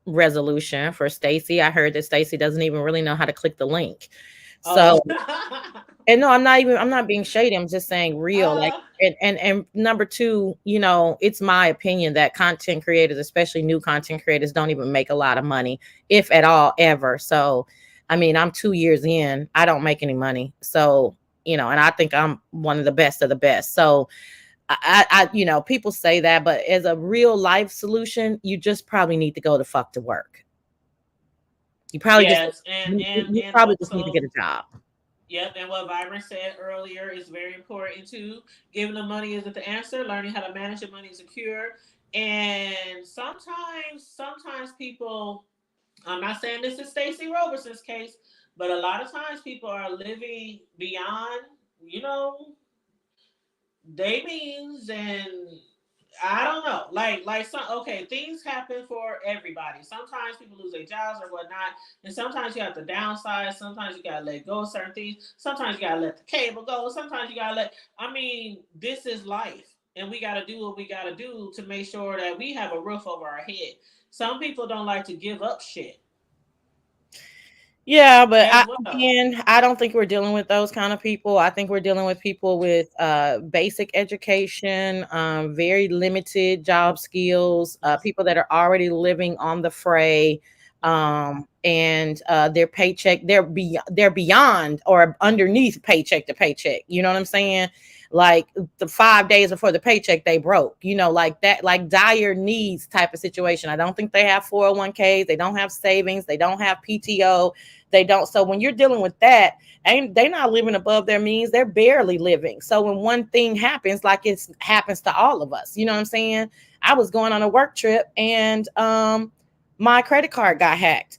resolution for Stacey. I heard that Stacey doesn't even really know how to click the link. Oh. So, and no, I'm not being shady. I'm just saying real. Like, uh, and number two, it's my opinion that content creators, especially new content creators, don't even make a lot of money, if at all, ever. So, I mean, I'm 2 years in, I don't make any money. So, and I think I'm one of the best of the best. So, people say that, but as a real life solution, you just probably need to go the fuck to work. You probably just yes, you and probably just need to also, get a job. yep, and what Vibrant said earlier is very important too. Giving the money isn't the answer. Learning how to manage your money is a cure. And sometimes people, I'm not saying this is Stacey Roberson's case, but a lot of times people are living beyond, you know, they means, and I don't know. Like some, okay, things happen for everybody. Sometimes people lose their jobs or whatnot, and sometimes you have to downsize. Sometimes you gotta let go of certain things. Sometimes you gotta let the cable go. Sometimes you gotta let. I mean, this is life, and we gotta do what we gotta do to make sure that we have a roof over our head. Some people don't like to give up shit Yeah, but as well. again, I don't think we're dealing with those kind of people. I think we're dealing with people with basic education, very limited job skills, people that are already living on the fray, and their paycheck, they're beyond or underneath paycheck to paycheck. You know what I'm saying? Like the 5 days before the paycheck, they broke. Like that, like dire needs type of situation. I don't think they have 401ks. They don't have savings. They don't have PTO. They don't. So when you're dealing with that, and they're not living above their means, they're barely living. So when one thing happens, like it happens to all of us, you know what I'm saying? I was going on a work trip, and my credit card got hacked.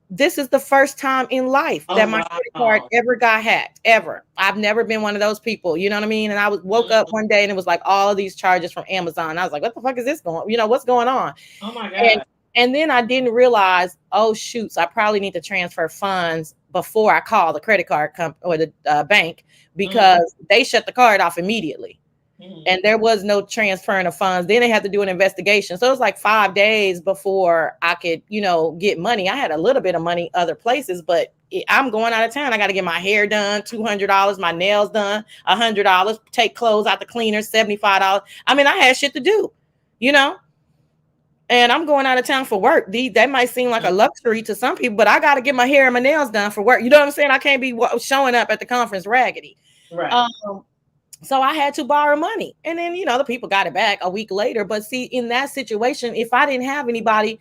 This is the first time in life that Oh my credit card wow. ever got hacked, ever. I've never been one of those people, you know what I mean? And woke up Mm-mm. one day and it was like all of these charges from Amazon. I was like, what the fuck is this going? What's going on? Oh my And god. and then I didn't realize, oh shoots, I probably need to transfer funds before I call the credit card company or the bank, Mm-hmm. because they shut the card off immediately, Mm-hmm. and there was no transferring of funds. Then they had to do an investigation. So it was like 5 days before I could, get money. I had a little bit of money other places, but I'm going out of town. I got to get my hair done, $200, my nails done, $100, take clothes out the cleaner, $75. I mean, I had shit to do, you know and I'm going out of town for work. That might seem like a luxury to some people, but I got to get my hair and my nails done for work. You know what I'm saying? I can't be showing up at the conference raggedy. Right. Um, so I had to borrow money. And then, the people got it back a week later. But see, in that situation, if I didn't have anybody,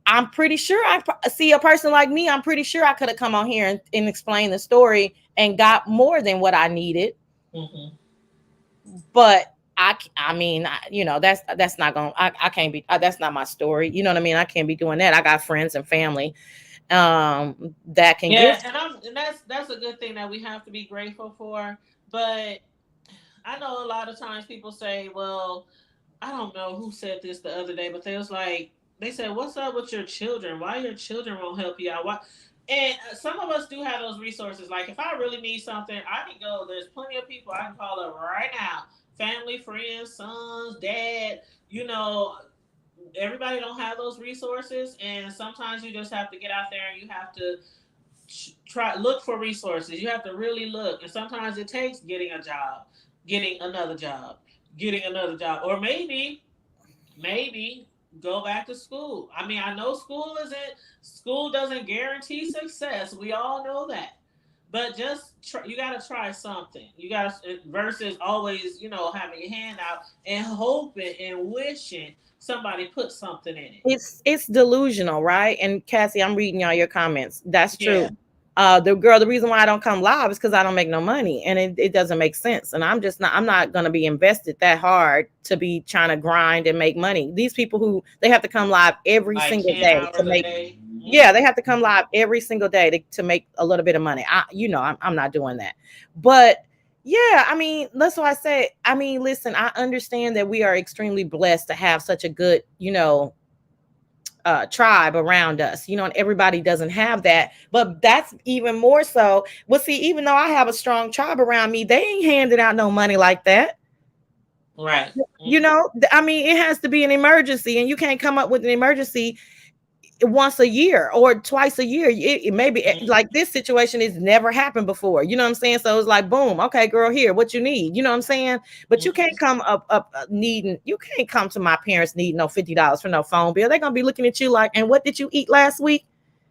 I'm pretty sure I see a person like me. I'm pretty sure I could have come on here and explained the story and got more than what I needed. Mm-hmm. But I mean, that's not going. I can't be. That's not my story. You know what I mean? I can't be doing that. I got friends and family, that can give. Yeah, and that's a good thing that we have to be grateful for. But I know a lot of times people say, well, I don't know who said this the other day, but they said, "What's up with your children? Why your children won't help you out? Why?" And some of us do have those resources. Like if I really need something, I can go. There's plenty of people I can call up right now. Family, friends, sons, dad. You know, everybody don't have those resources, and sometimes you just have to get out there and you have to try look for resources. You have to really look, and sometimes it takes getting a job, getting another job, getting another job, or maybe go back to school. I mean, I know school doesn't guarantee success. We all know that. But you got to try something. You got to versus always, having your hand out and hoping and wishing somebody put something in it. It's delusional, right? And Cassie, I'm reading all your comments. That's Yeah. true. The reason why I don't come live is because I don't make no money, and it doesn't make sense. And I'm not gonna be invested that hard to be trying to grind and make money. These people who they have to come live every Like single 10 day to hours a make, day. yeah, they have to come live every single day to make a little bit of money. I'm not doing that. But yeah, I mean, that's why I say, I mean, listen, I understand that we are extremely blessed to have such a good, tribe around us, and everybody doesn't have that. But that's even more so. Well, see, even though I have a strong tribe around me, they ain't handing out no money like that. Right. I mean, it has to be an emergency, and you can't come up with an emergency once a year or twice a year. It maybe like this situation has never happened before. You know what I'm saying? So it's like, boom, okay, girl, here, what you need. You know what I'm saying? But you can't come up needing. You can't come to my parents needing no $50 for no phone bill. They're gonna be looking at you like, and what did you eat last week?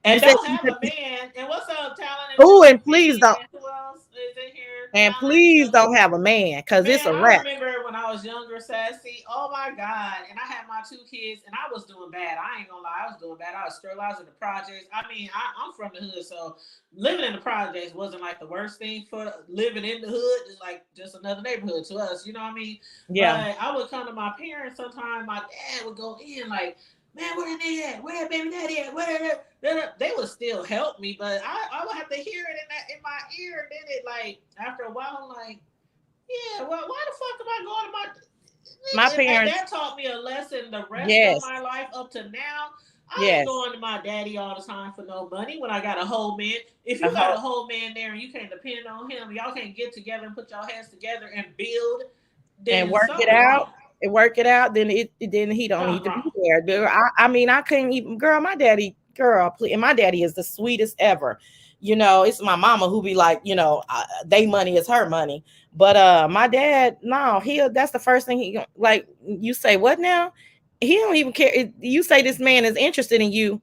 You And said, don't have a man. And what's up, Talent and oh, and please Josephine? don't, And who else is in here? and Talent, please don't Josephine. have a man, because it's Man, a I wrap. remember when I was younger, Sassy. Oh my God. And I had my two kids and I was doing bad. I ain't gonna lie, I was doing bad. I was struggling. I was in the projects. I mean, I'm from the hood, so living in the projects wasn't like the worst thing for living in the hood. It's like just another neighborhood to us, you know what I mean? Yeah, But I would come to my parents sometimes, my dad would go in like, man, where that nigga at? Where that baby daddy at? Where that? They would still help me, but I would have to hear it in my ear, and then it like after a while I'm like, yeah, well, why the fuck am I going to my my? And parents. that taught me a lesson. The rest of Yes, my life up to now, I ain't yes. going to my daddy all the time for no money. When I got a whole man, if A you got a whole, whole man there and you can't depend on him, y'all can't get together and put your heads together and build, and then work it something out wrong. and work it out, then he don't need Something to be wrong. there. I mean, I couldn't even, girl, my daddy, girl, please, and my daddy is the sweetest ever. It's my mama who be like, they money is her money. But my dad, no, that's the first thing he like. You say what now? He don't even care. You say this man is interested in you,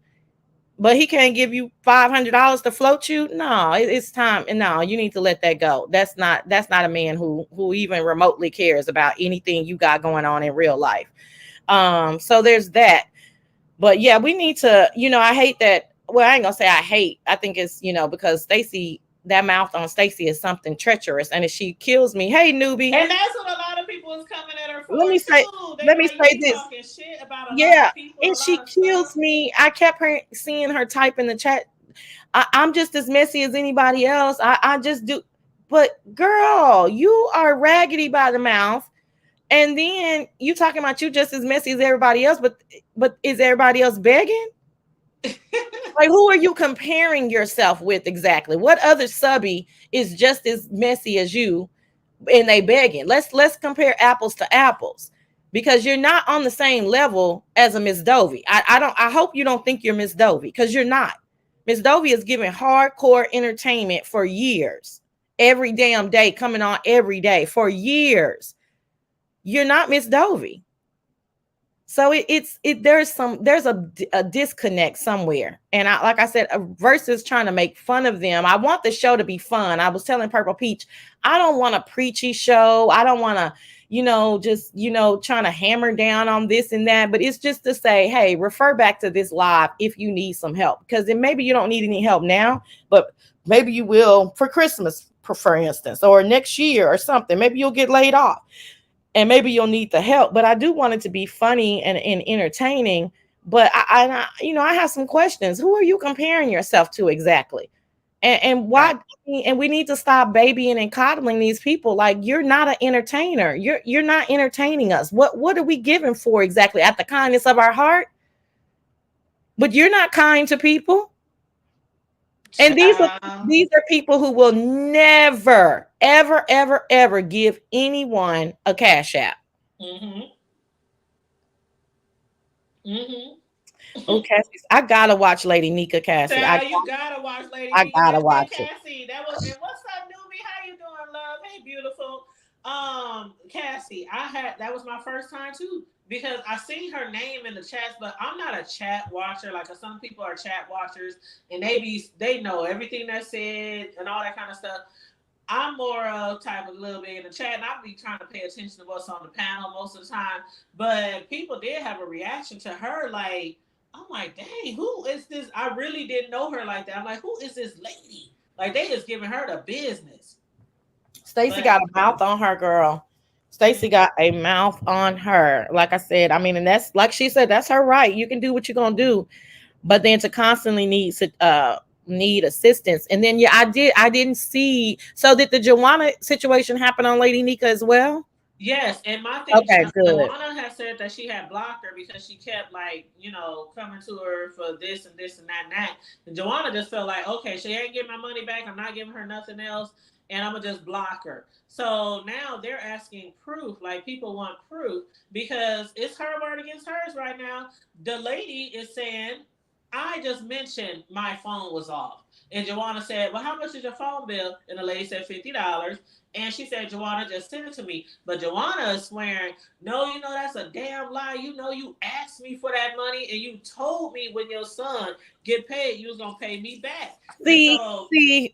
but he can't give you $500 to float you. No, it's time. And no, you need to let that go. That's not a man who even remotely cares about anything you got going on in real life. So there's that. But yeah, we need to, I hate that. Well, I ain't gonna say I hate. I think it's, because Stacey, that mouth on Stacey is something treacherous. And if she kills me, hey newbie, And that's what a lot of people is coming at her let for me say, too. They let me like you say be this. talking shit about a lot Yeah, of people, and a she lot of stuff. kills me. I kept seeing her type in the chat. I'm just as messy as anybody else. I just do. But girl, you are raggedy by the mouth. And then you talking about you just as messy as everybody else, but is everybody else begging? Like, who are you comparing yourself with exactly? What other subby is just as messy as you and they begging? Let's compare apples to apples, because you're not on the same level as a Miss Dovey. I hope you don't think you're Miss Dovey, because you're not. Miss Dovey is giving hardcore entertainment for years, every damn day, coming on every day for years. You're not Miss Dovey. So there's a disconnect somewhere. And like I said, versus trying to make fun of them. I want the show to be fun. I was telling Purple Peach, I don't want a preachy show. I don't want to, just, trying to hammer down on this and that. But it's just to say, hey, refer back to this live if you need some help. Because then maybe you don't need any help now, but maybe you will for Christmas, for instance, or next year or something. Maybe you'll get laid off, and maybe you'll need the help. But I do want it to be funny and entertaining. But I have some questions. Who are you comparing yourself to exactly? And Right. why? And we need to stop babying and coddling these people. Like, you're not an entertainer. You're not entertaining us. What are we giving for exactly? At the kindness of our heart? But you're not kind to people. And Child. these are people who will never, ever, ever, ever give anyone a cash app. Mm-hmm. Mm-hmm. Oh, Cassie, I gotta watch Lady Nika, Cassie. I Child, you gotta watch Lady I Nika. gotta That's that watch it. Cassie. That was and what's up, newbie? How you doing, love? Hey, beautiful. Cassie, I had that was my first time too because I seen her name in the chats, but I'm not a chat watcher. Like some people are chat watchers and they know everything that's said and all that kind of stuff. I'm more of type of a little bit in the chat, and I'll be trying to pay attention to what's on the panel most of the time. But people did have a reaction to her, like I'm like, dang, who is this? I really didn't know her like that. I'm like, who is this lady? Like they just giving her the business. Stacey But got a mouth on her, girl. Stacey got a mouth on her. Like I said, I mean, and that's like she said, that's her right. You can do what you're gonna do, but then to constantly need assistance. And then yeah, I didn't see. So did the Jawanna situation happen on Lady Nika as well? yes, and my thing, Okay, good. Jawanna has said that she had blocked her because she kept like, coming to her for this and this and that and that. And Jawanna just felt like, okay, she ain't getting my money back. I'm not giving her nothing else, and I'm gonna just block her. So now they're asking proof. Like people want proof because it's her word against hers right now. The lady is saying, I just mentioned my phone was off. And Jawanna said, well, how much is your phone bill? And the lady said $50. And she said, Jawanna, just send it to me. But Jawanna is swearing, no, that's a damn lie. You asked me for that money and you told me when your son get paid, you was going to pay me back. And so,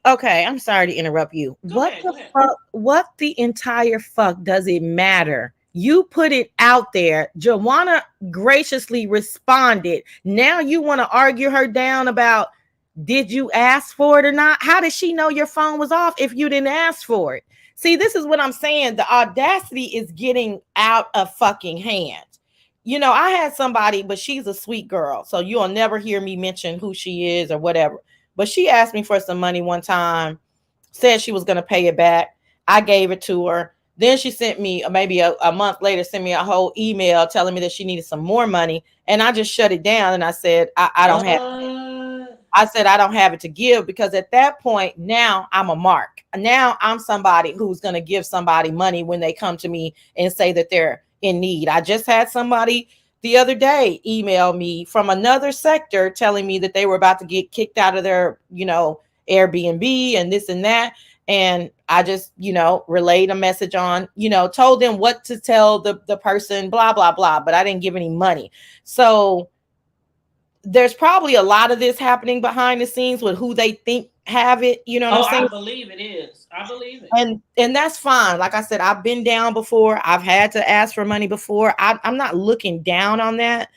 Okay, I'm sorry to interrupt you. go What ahead, the go ahead. fuck? What the entire fuck does it matter? You put it out there. Jawanna graciously responded. Now you want to argue her down about did you ask for it or not? How did she know your phone was off if you didn't ask for it? See, this is what I'm saying. The audacity is getting out of fucking hand. I had somebody, but she's a sweet girl. So you'll never hear me mention who she is or whatever. But she asked me for some money one time, said she was going to pay it back. I gave it to her. Then she sent me, maybe a month later, sent me a whole email telling me that she needed some more money. And I just shut it down. And I said, I don't have What? I said, I don't have it to give because at that point, now I'm a mark. Now I'm somebody who's going to give somebody money when they come to me and say that they're in need. I just had somebody the other day email me from another sector telling me that they were about to get kicked out of their, Airbnb and this and that. And I just, relayed a message on, told them what to tell the person, blah, blah, blah. But I didn't give any money. So there's probably a lot of this happening behind the scenes with who they think have it. You know what I'm Oh, saying? I believe it is. I believe it. And that's fine. Like I said, I've been down before. I've had to ask for money before. I'm not looking down on that,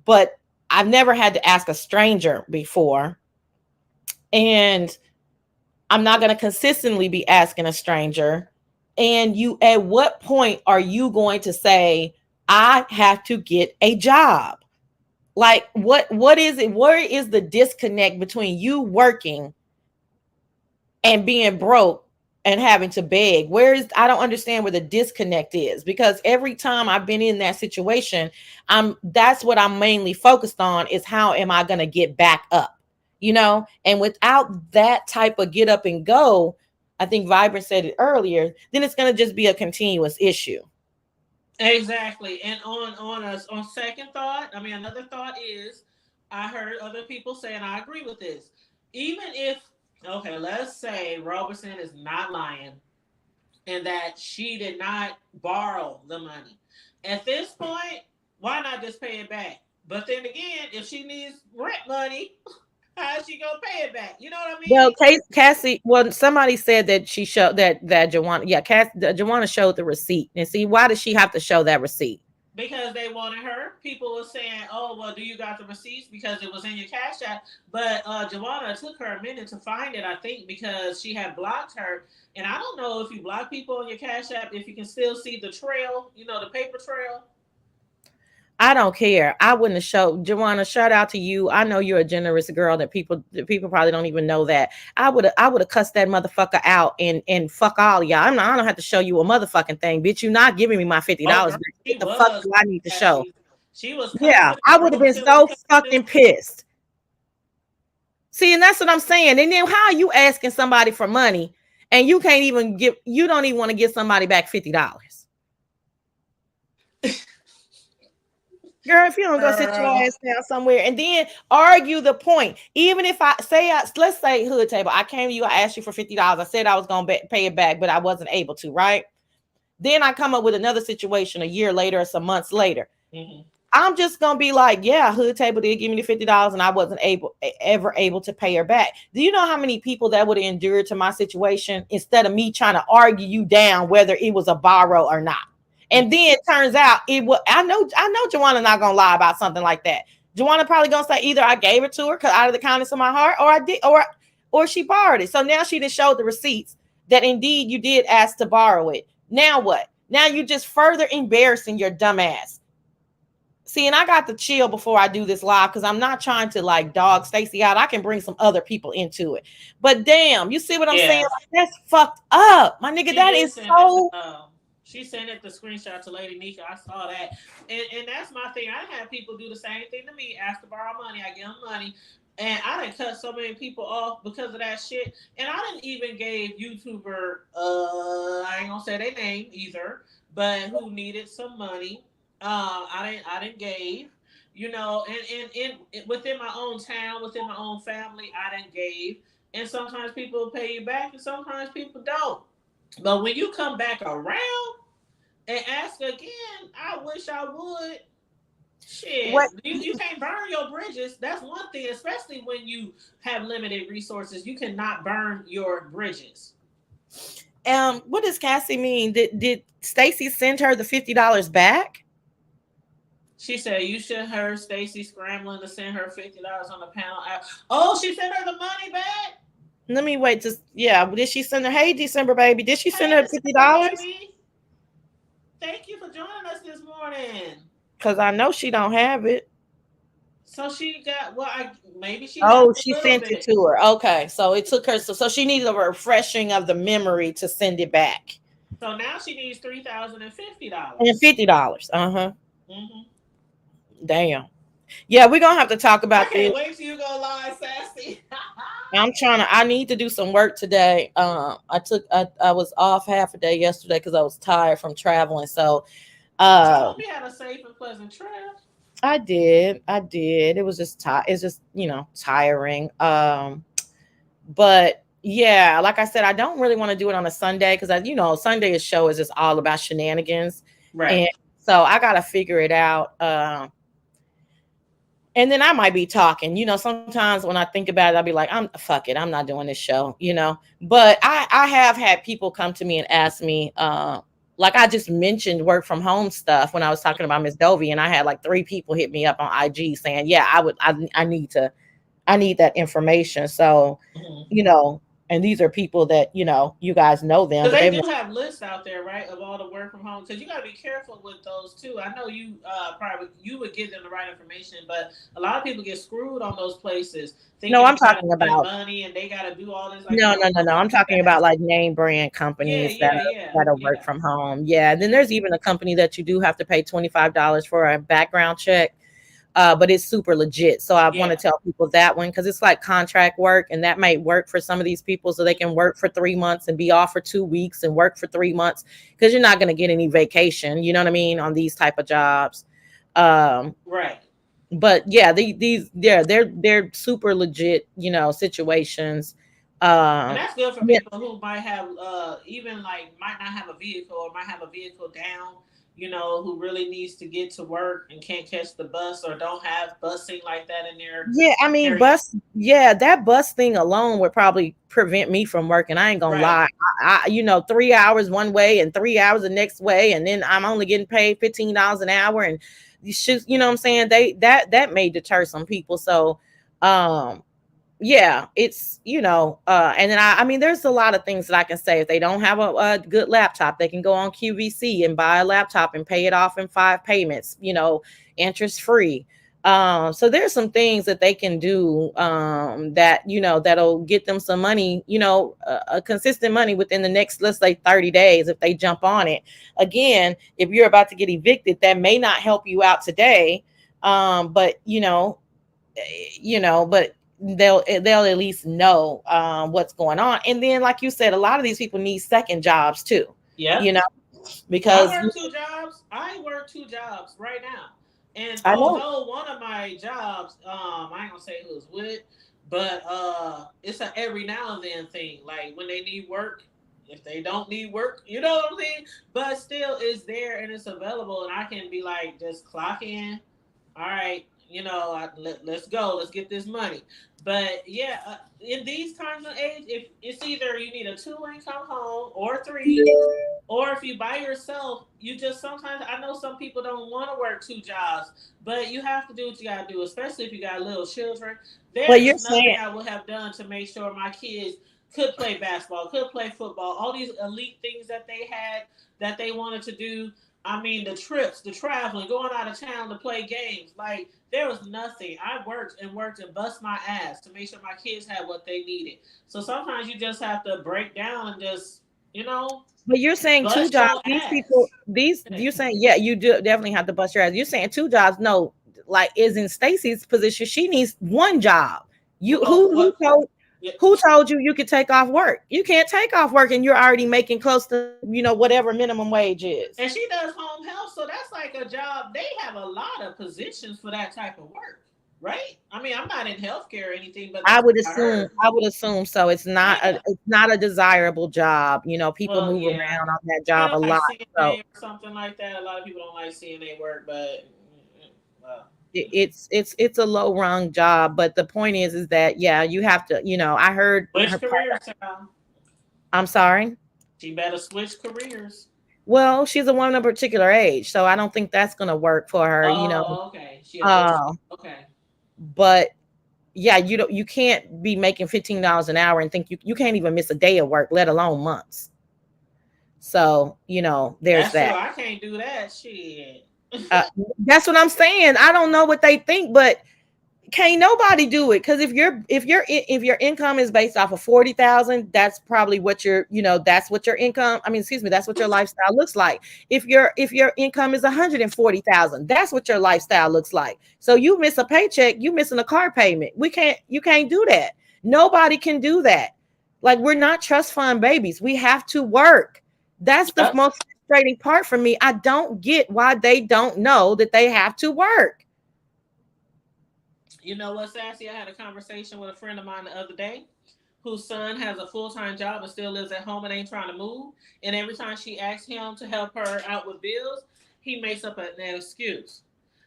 but I've never had to ask a stranger before. And I'm not going to consistently be asking a stranger. And at what point are you going to say, I have to get a job? Like what is it? Where is the disconnect between you working and being broke and having to beg? I don't understand where the disconnect is, because every time I've been in that situation, that's what I'm mainly focused on, is how am I going to get back up? And without that type of get up and go, I think Vibrant said it earlier, then it's going to just be a continuous issue. Exactly. And on second thought, I mean another thought is I heard other people say, and I agree with this. Even if, okay, let's say Roberson is not lying and that she did not borrow the money. At this point, why not just pay it back? But then again, if she needs rent money, how is she gonna pay it back? You know what I Well, mean? Cassie, well, somebody said that she showed that Jawanna, yeah, Jawanna showed the receipt. And see, why does she have to show that receipt? Because they wanted her. People were saying, "Oh, well, do you got the receipts because it was in your cash app?" But Jawanna took her a minute to find it. I think because she had blocked her, and I don't know if you block people on your cash app if you can still see the trail, the paper trail. I don't care. I wouldn't have showed Jawanna. Shout out to you. I know you're a generous girl that people probably don't even know that. I would have cussed that motherfucker out and fuck all y'all. I don't have to show you a motherfucking thing, bitch. You not giving me my Oh, $50. girl, she What the fuck was do I need to show? Cassie. She was Yeah, cussing. I would have been Roberson was so cussing. fucking pissed. See, and that's what I'm saying. And then how are you asking somebody for money and you can't even you don't even want to give somebody back $50? Girl, if you don't go sit your Girl. ass down somewhere and then argue the point. Even if let's say hood table, I came to you, I asked you for $50. I said I was going to pay it back, but I wasn't able to, right? Then I come up with another situation a year later or some months later. Mm-hmm. I'm just gonna be like, yeah, hood table did give me the $50 and I wasn't ever able to pay her back. Do you know how many people that would have endured to my situation instead of me trying to argue you down whether it was a borrow or not? And then it turns out it was. I know Jawanna not gonna lie about something like that. Jawanna probably gonna say either I gave it to her because out of the kindness of my heart, or I did, or or she borrowed it. So now she just showed the receipts that indeed you did ask to borrow it. Now what? Now you just further embarrassing your dumb ass. See, and I got to chill before I do this live because I'm not trying to like dog Stacey out. I can bring some other people into it. But damn, you see what I'm saying? Yeah. Like, that's fucked up. My nigga, She that did is send it. so. She sent it the screenshot to Lady Nika. I saw that, and that's my thing. I had people do the same thing to me. Ask to borrow money, I give them money, and I didn't cut so many people off because of that shit. And I didn't even gave YouTuber, I ain't gonna say their name either, but who needed some money. I didn't gave. You know, and within my own town, within my own family, I didn't gave. And sometimes people pay you back, and sometimes people don't. But when you come back around and ask again, I wish I would. What Shit, you can't burn your bridges. That's one thing, especially when you have limited resources. You cannot burn your bridges. what does Cassie mean? Did Stacey send her the $50 back? She said you should heard Stacey scrambling to send her $50 on the panel app. Oh, she sent her the money back. Let me wait. Just yeah. Did she send her? Hey, December baby. Did she send Hey, her December $50? baby. Thank you for joining us this morning. Because I know she don't have it. So she got well. Maybe she left Oh, a she little sent it bit. to her. Okay, so it took her. So she needed a refreshing of the memory to send it back. So now she needs $3,050. And $50. Mm-hmm. Damn. Yeah, we're gonna have to talk I about this. can't wait till you go live, Sassy. I need to do some work today. I was off half a day yesterday because I was tired from traveling. So I uh hope you had a safe and pleasant trip. I did. It was just it's just, tiring. But yeah, like I said, I don't really want to do it on a Sunday because Sunday's show is just all about shenanigans. Right. And so I gotta figure it out. And then I might be talking, sometimes when I think about it, I'll be like, fuck it, I'm not doing this show. But I have had people come to me and ask me, like I just mentioned work from home stuff when I was talking about Miss Dovey, and I had like 3 people hit me up on IG saying, yeah, I need that information. So, Mm-hmm. you know, and these are people that, you guys know them, Because but they they do want, have lists out there, right, of all the work from home. Because you got to be careful with those too. I know you probably you would give them the right information, but a lot of people get screwed on those places, no, thinking I'm they got to talking spend about, money and they got to do all this. Like, no, no, no, no, no. don't I'm do talking that. about like name brand Yeah, companies yeah, yeah, that are work yeah. from home. Yeah. And then there's even a company that you do have to pay $25 for a background check. But it's super legit. So I want to Yeah. tell people that one because it's like contract work, and that might work for some of these people. So they can work for 3 months and be off for 2 weeks and work for 3 months because you're not going to get any vacation. You know what I mean? On these type of jobs. Um, Right. but yeah, they're super legit, situations. And Um, that's good for yeah, people who might have even like might not have a vehicle or might have a vehicle down, who really needs to get to work and can't catch the bus or don't have busing like that in their yeah, I mean, area. that bus thing alone would probably prevent me from working. I ain't gonna Right. lie. 3 hours one way and 3 hours the next way, and then I'm only getting paid $15 an hour, and you should, you know what I'm saying? That may deter some people. So, um, yeah, it's and then I mean, there's a lot of things that I can say. If they don't have a good laptop, they can go on QVC and buy a laptop and pay it off in 5 payments, interest free. So there's some things that they can do that that'll get them some money, a consistent money within the next, let's say, 30 days if they jump on it. Again, if you're about to get evicted, that may not help you out today, but but they'll at least know what's going on. And then, like you said, a lot of these people need second jobs too, you Yep. know, I because work 2 jobs. I work 2 jobs right now. And I know. although one of my jobs, I ain't gonna say who it's with, but it's a every now and then thing. Like when they need work, if they don't need work, you know what I mean? But still it's there and it's available and I can be like just clock in. All right, let's go, let's get this money. But yeah, in these times of age, if it's either you need a two income home or three, or if you by yourself, you just sometimes I know some people don't want to work two jobs, but you have to do what you gotta do, especially if you got little children. There But you're is nothing saying, I would have done to make sure my kids could play basketball, could play football, all these elite things that they had that they wanted to do. I mean, the trips, the traveling, going out of town to play games. Like, there was nothing. I worked and worked and bust my ass to make sure my kids had what they needed. So sometimes you just have to break down and just, you know, but you're saying two bust jobs. your These people, ass. these Yeah. you're saying, yeah, you do definitely have to bust your ass. You're saying two jobs. No, like is in Stacey's position. She needs one job. You Well, who what? told Yeah. who told you you could take off work? You can't take off work, and you're already making close to whatever minimum wage is. And she does home health, so that's like a job. They have a lot of positions for that type of work, right? I mean, I'm not in healthcare or anything, but I that's would what I assume. heard. I would assume so. Yeah. It's not a desirable job. People Well, move yeah. around on that Kind job a of like lot. So CNA or something like that. A lot of people don't like CNA work, but well, it's a low rung job. But the point is that yeah, you have to. I heard switch her. careers, child. I'm sorry. She better switch careers. Well, she's a woman of a particular age, so I don't think that's gonna work for her. Oh, okay. She a little. Uh, Okay. but yeah, you can't be making $15 an hour and think you can't even miss a day of work, let alone months. So there's That's true. that. I can't do that. Shit. Uh, that's what I'm saying. I don't know what they think, but can't nobody do it because if your income is based off of 40,000, that's probably what that's what your income. I mean, excuse me, that's what your lifestyle looks like. If your income is 140,000, that's what your lifestyle looks like. So you miss a paycheck, you missing a car payment. You can't do that. Nobody can do that. Like we're not trust fund babies. We have to work. That's the Yep. most frustrating part for me. I don't get why they don't know that they have to work. You know what, Sassy? I had a conversation with a friend of mine the other day whose son has a full time job and still lives at home and ain't trying to move. And every time she asks him to help her out with bills, he makes up an excuse.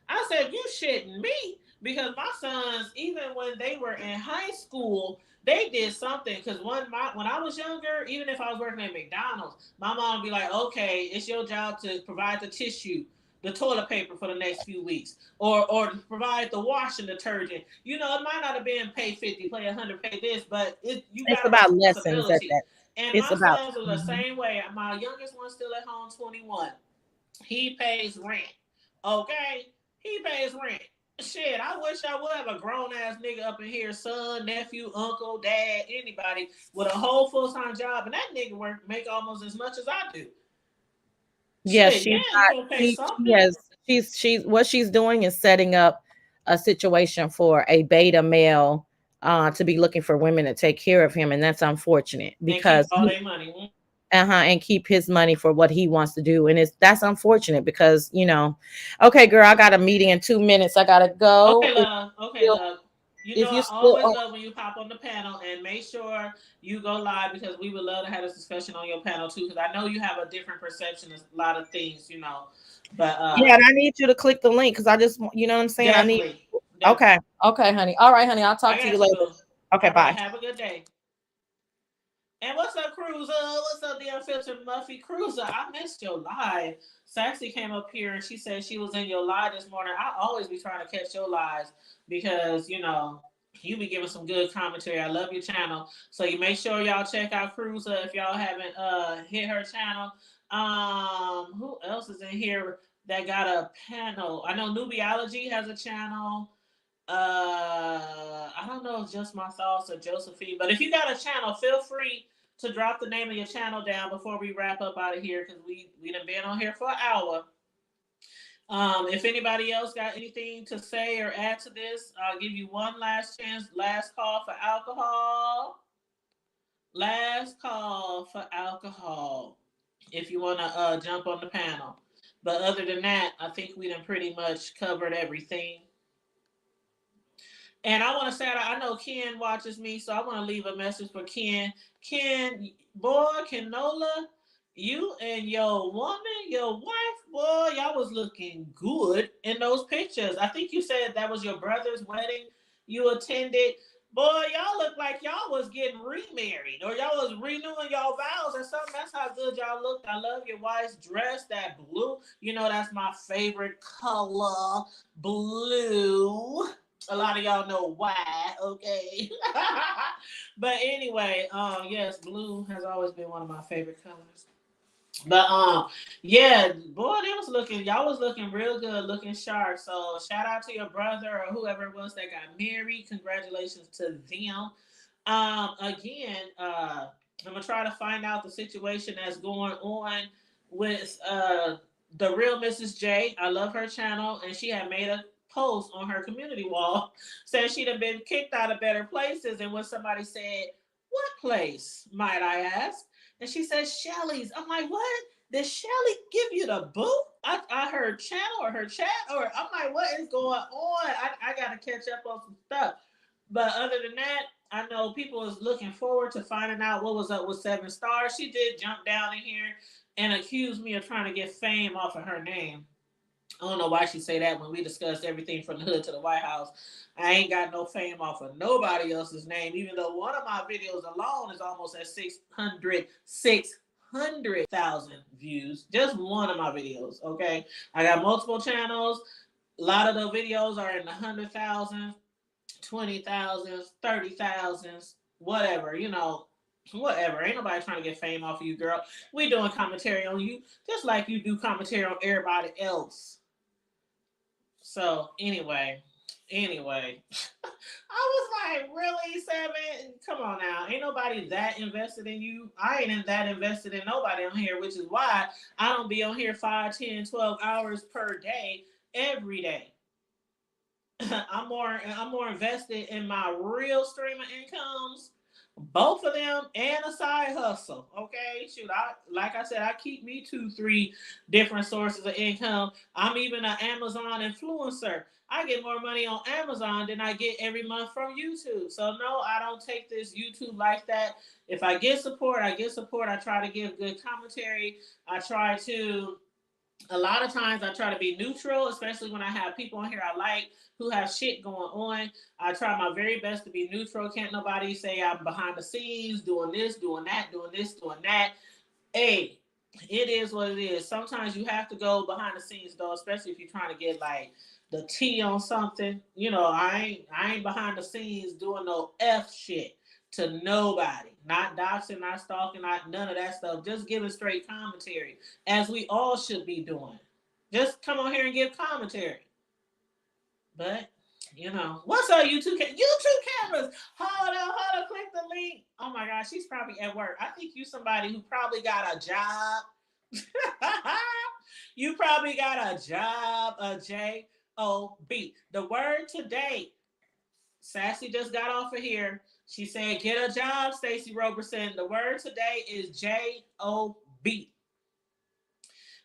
I said, "You shitting me?" Because my sons, even when they were in high school, they did something. Because when I was younger, even if I was working at McDonald's, my mom would be like, "Okay, it's your job to provide the tissue, the toilet paper for the next few weeks, or provide the washing detergent." It might not have been pay 50, pay 100, pay this, but you It's got a about lessons at responsibility. that. And It's my about sons are the mhm. same way. My youngest one's still at home, 21. He pays rent. Okay? He pays rent. Shit, I wish I would have a grown ass nigga up in here, son, nephew, uncle, dad, anybody with a whole full time job, and that nigga make almost as much as I do. Yeah, Shit, she's yeah, you not. gonna pay She something. has. She's what she's doing is setting up a situation for a beta male to be looking for women to take care of him, and that's unfortunate And keep because all their money. and keep his money for what he wants to do, and that's unfortunate because Okay, girl, I got a meeting in 2 minutes. I gotta go. Okay, love. Okay, love. If you I still always love when you pop on the panel and make sure you go live because we would love to have this discussion on your panel too. Because I know you have a different perception of a lot of things. But yeah, and I need you to click the link because I just what I'm saying. I need. definitely, definitely. Okay, okay, honey. All right, honey. I'll talk I to you got you, later. boo. Okay, All right, bye. have a good day. And what's up, Cruiser? What's up, the unfiltered Muffy Cruiser? I missed your live. Saxy came up here and she said she was in your live this morning. I always be trying to catch your lives because you be giving some good commentary. I love your channel, so you make sure y'all check out Cruiser if y'all haven't hit her channel. Who else is in here that got a panel? I know Nubiology has a channel. I don't know if just my thoughts or Josephine, but if you got a channel, feel free to drop the name of your channel down before we wrap up out of here because we done been on here for an hour. If anybody else got anything to say or add to this, I'll give you one last chance. Last call for alcohol. Last call for alcohol. If you want to jump on the panel. But other than that, I think we done pretty much covered everything. And I want to say that I know Ken watches me, so I want to leave a message for Ken. Ken, boy, Kenola You and your woman, your wife, boy, y'all was looking good in those pictures. I think you said that was your brother's wedding you attended. Boy, y'all look like y'all was getting remarried or y'all was renewing y'all vows or something. That's how good y'all looked. I love your wife's dress, that blue. You know, that's my favorite color, blue. A lot of y'all know why, okay? But anyway, yes, blue has always been one of my favorite colors. But yeah, boy, they was looking, y'all was looking real good, looking sharp. So shout out to your brother or whoever it was that got married. Congratulations to them. Again, I'm gonna try to find out the situation that's going on with the real Mrs. J. I love her channel, and she had made a post on her community wall saying she'd have been kicked out of better places. And when somebody said, "What place, might I ask?" And she says, Shelly's. I'm like, what? Did Shelly give you the boot? I heard channel or her chat, or I'm like, what is going on? I got to catch up on some stuff. But other than that, I know people is looking forward to finding out what was up with 7 Stars. She did jump down in here and accuse me of trying to get fame off of her name. I don't know why she say that when we discussed everything from the hood to the White House. I ain't got no fame off of nobody else's name, even though one of my videos alone is almost at 600,000 views. Just one of my videos, okay? I got multiple channels. A lot of the videos are in the 100,000, 20,000, 30,000, whatever, whatever. Ain't nobody trying to get fame off of you, girl. We doing commentary on you just like you do commentary on everybody else. So anyway, I was like, really, Seven? Come on now. Ain't nobody that invested in you. I ain't that invested in nobody on here, which is why I don't be on here 5, 10, 12 hours per day, every day. I'm more invested in my real stream of incomes, both of them, and a side hustle. Okay, shoot, like I said, I keep me 2, 3 different sources of income. I'm even an Amazon influencer. I get more money on Amazon than I get every month from YouTube. So no, I don't take this YouTube like that. If I get support, I get support. I try to give good commentary. I try to a lot of times I try to be neutral, especially when I have people on here I like who have shit going on. I try my very best to be neutral. Can't nobody say I'm behind the scenes doing this, doing that, doing this, doing that. Hey, it is what it is. Sometimes you have to go behind the scenes though, especially if you're trying to get like the tea on something. I ain't behind the scenes doing no F shit to nobody. Not doxing, not stalking, not none of that stuff. Just giving straight commentary, as we all should be doing. Just come on here and give commentary. But what's up, YouTube? YouTube cameras. Hold on, click the link. Oh my gosh, she's probably at work. I think you somebody who probably got a job. You probably got a job, a J-O-B. The word today, Sassy just got off of here. She said, get a job, Stacey Roberson. The word today is J-O-B.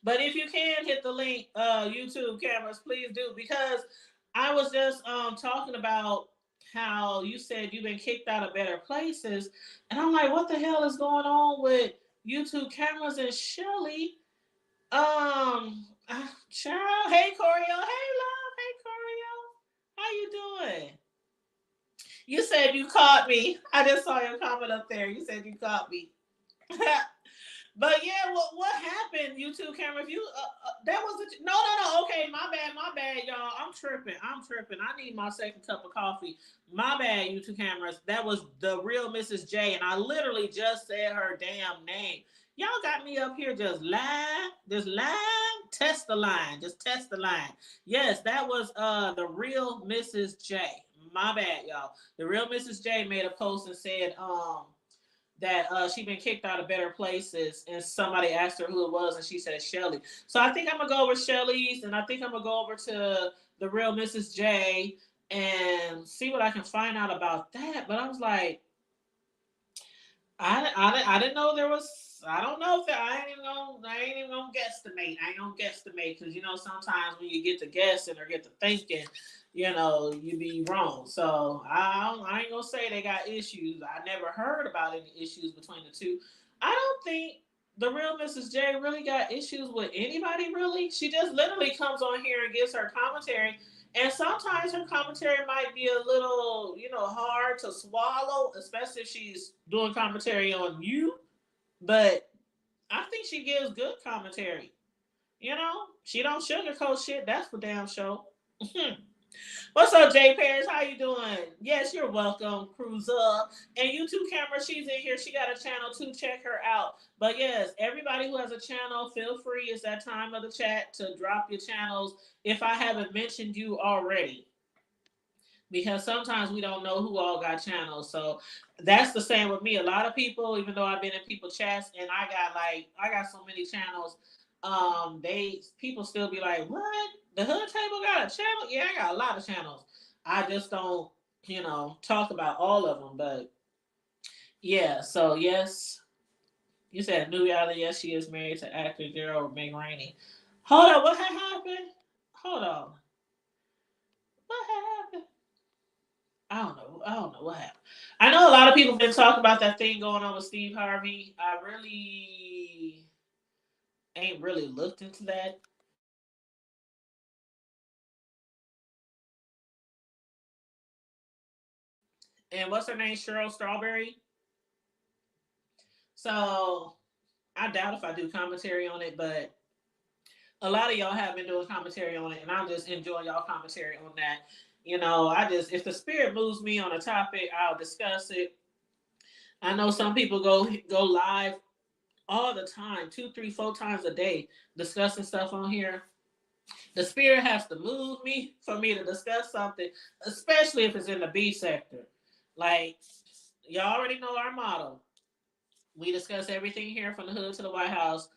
But if you can hit the link, YouTube cameras, please do. Because I was just talking about how you said you've been kicked out of better places. And I'm like, what the hell is going on with YouTube cameras and Shelly? Child, hey Corio, hey love, hey Corio, how you doing? You said you caught me. I just saw your comment up there. You said you caught me. But yeah, what happened? YouTube camera. If you that was no. Okay, my bad, y'all. I'm tripping. I need my second cup of coffee. My bad, YouTube cameras. That was the real Mrs. J, and I literally just said her damn name. Y'all got me up here just test the line, just test the line. Yes, that was the real Mrs. J. My bad, y'all. The real Mrs. J made a post and said that she been kicked out of better places, and somebody asked her who it was, and she said Shelly. So I think I'm gonna go over Shelly's, and I think I'm gonna go over to the real Mrs. J and see what I can find out about that. But I was like, I didn't know there was. I don't know if I ain't even gonna guesstimate. I ain't gonna guesstimate because sometimes when you get to guessing or get to thinking, you be wrong. So I ain't gonna say they got issues. I never heard about any issues between the two. I don't think the real Mrs. J really got issues with anybody, really? She just literally comes on here and gives her commentary. And sometimes her commentary might be a little, hard to swallow, especially if she's doing commentary on you. But I think she gives good commentary. She don't sugarcoat shit. That's for damn sure. What's up, Jay Paris? How you doing? Yes, you're welcome, Cruiser. And YouTube camera, she's in here. She got a channel too. Check her out. But yes, everybody who has a channel, feel free. It's that time of the chat to drop your channels if I haven't mentioned you already. Because sometimes we don't know who all got channels. So that's the same with me. A lot of people, even though I've been in people chats and I got so many channels, people still be like, what? The Hood Table got a channel? Yeah, I got a lot of channels. I just don't, talk about all of them. But yeah, so yes, you said New York. Yes, she is married to actor Gerald McRaney. Hold on, what happened? Hold on. What happened? I don't know. I don't know what happened. I know a lot of people have been talking about that thing going on with Steve Harvey. I really ain't really looked into that. And what's her name? Cheryl Strawberry. So I doubt if I do commentary on it, but a lot of y'all have been doing commentary on it, and I'm just enjoying y'all commentary on that. If the spirit moves me on a topic, I'll discuss it. I know some people go live all the time, 2, 3, 4 times a day, discussing stuff on here. The spirit has to move me for me to discuss something, especially if it's in the B sector. Like, y'all already know our motto. We discuss everything here from the hood to the White House.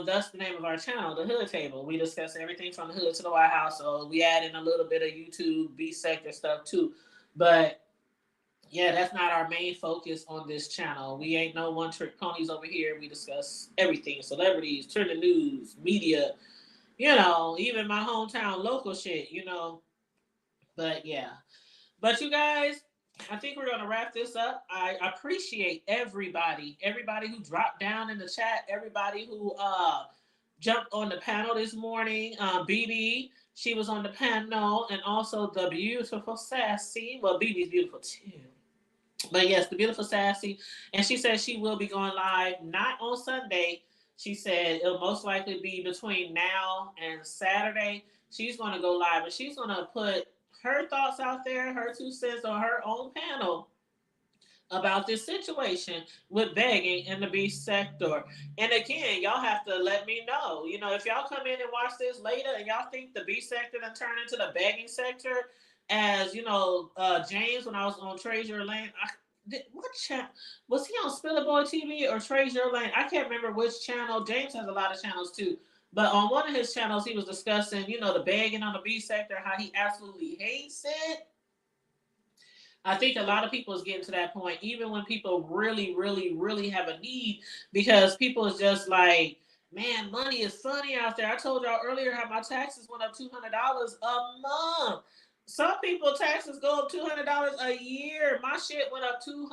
That's the name of our channel, the Hood Table. We discuss everything from the hood to the White House. So we add in a little bit of YouTube B sector stuff too. But yeah, that's not our main focus on this channel. We ain't no one trick ponies over here. We discuss everything: celebrities, trending news, media, even my hometown local shit. But yeah. But you guys, I think we're gonna wrap this up. I appreciate everybody who dropped down in the chat, everybody who jumped on the panel this morning. BB, she was on the panel, and also the beautiful Sassy. Well, BB's beautiful too. But yes, the beautiful Sassy. And she said she will be going live, not on Sunday. She said it'll most likely be between now and Saturday. She's going to go live and she's going to put her thoughts out there, her 2 cents on her own panel about this situation with begging in the B sector. And again, y'all have to let me know. If y'all come in and watch this later and y'all think the B sector then turn into the begging sector, as James, when I was on Treasure Lane, what channel was he on? Spiller TV or Treasure Lane? I can't remember which channel. James has a lot of channels too. But on one of his channels, he was discussing, the begging on the B sector, how he absolutely hates it. I think a lot of people is getting to that point, even when people really, really, really have a need, because people is just like, man, money is funny out there. I told y'all earlier how my taxes went up $200 a month. Some people taxes go up $200 a year. My shit went up $200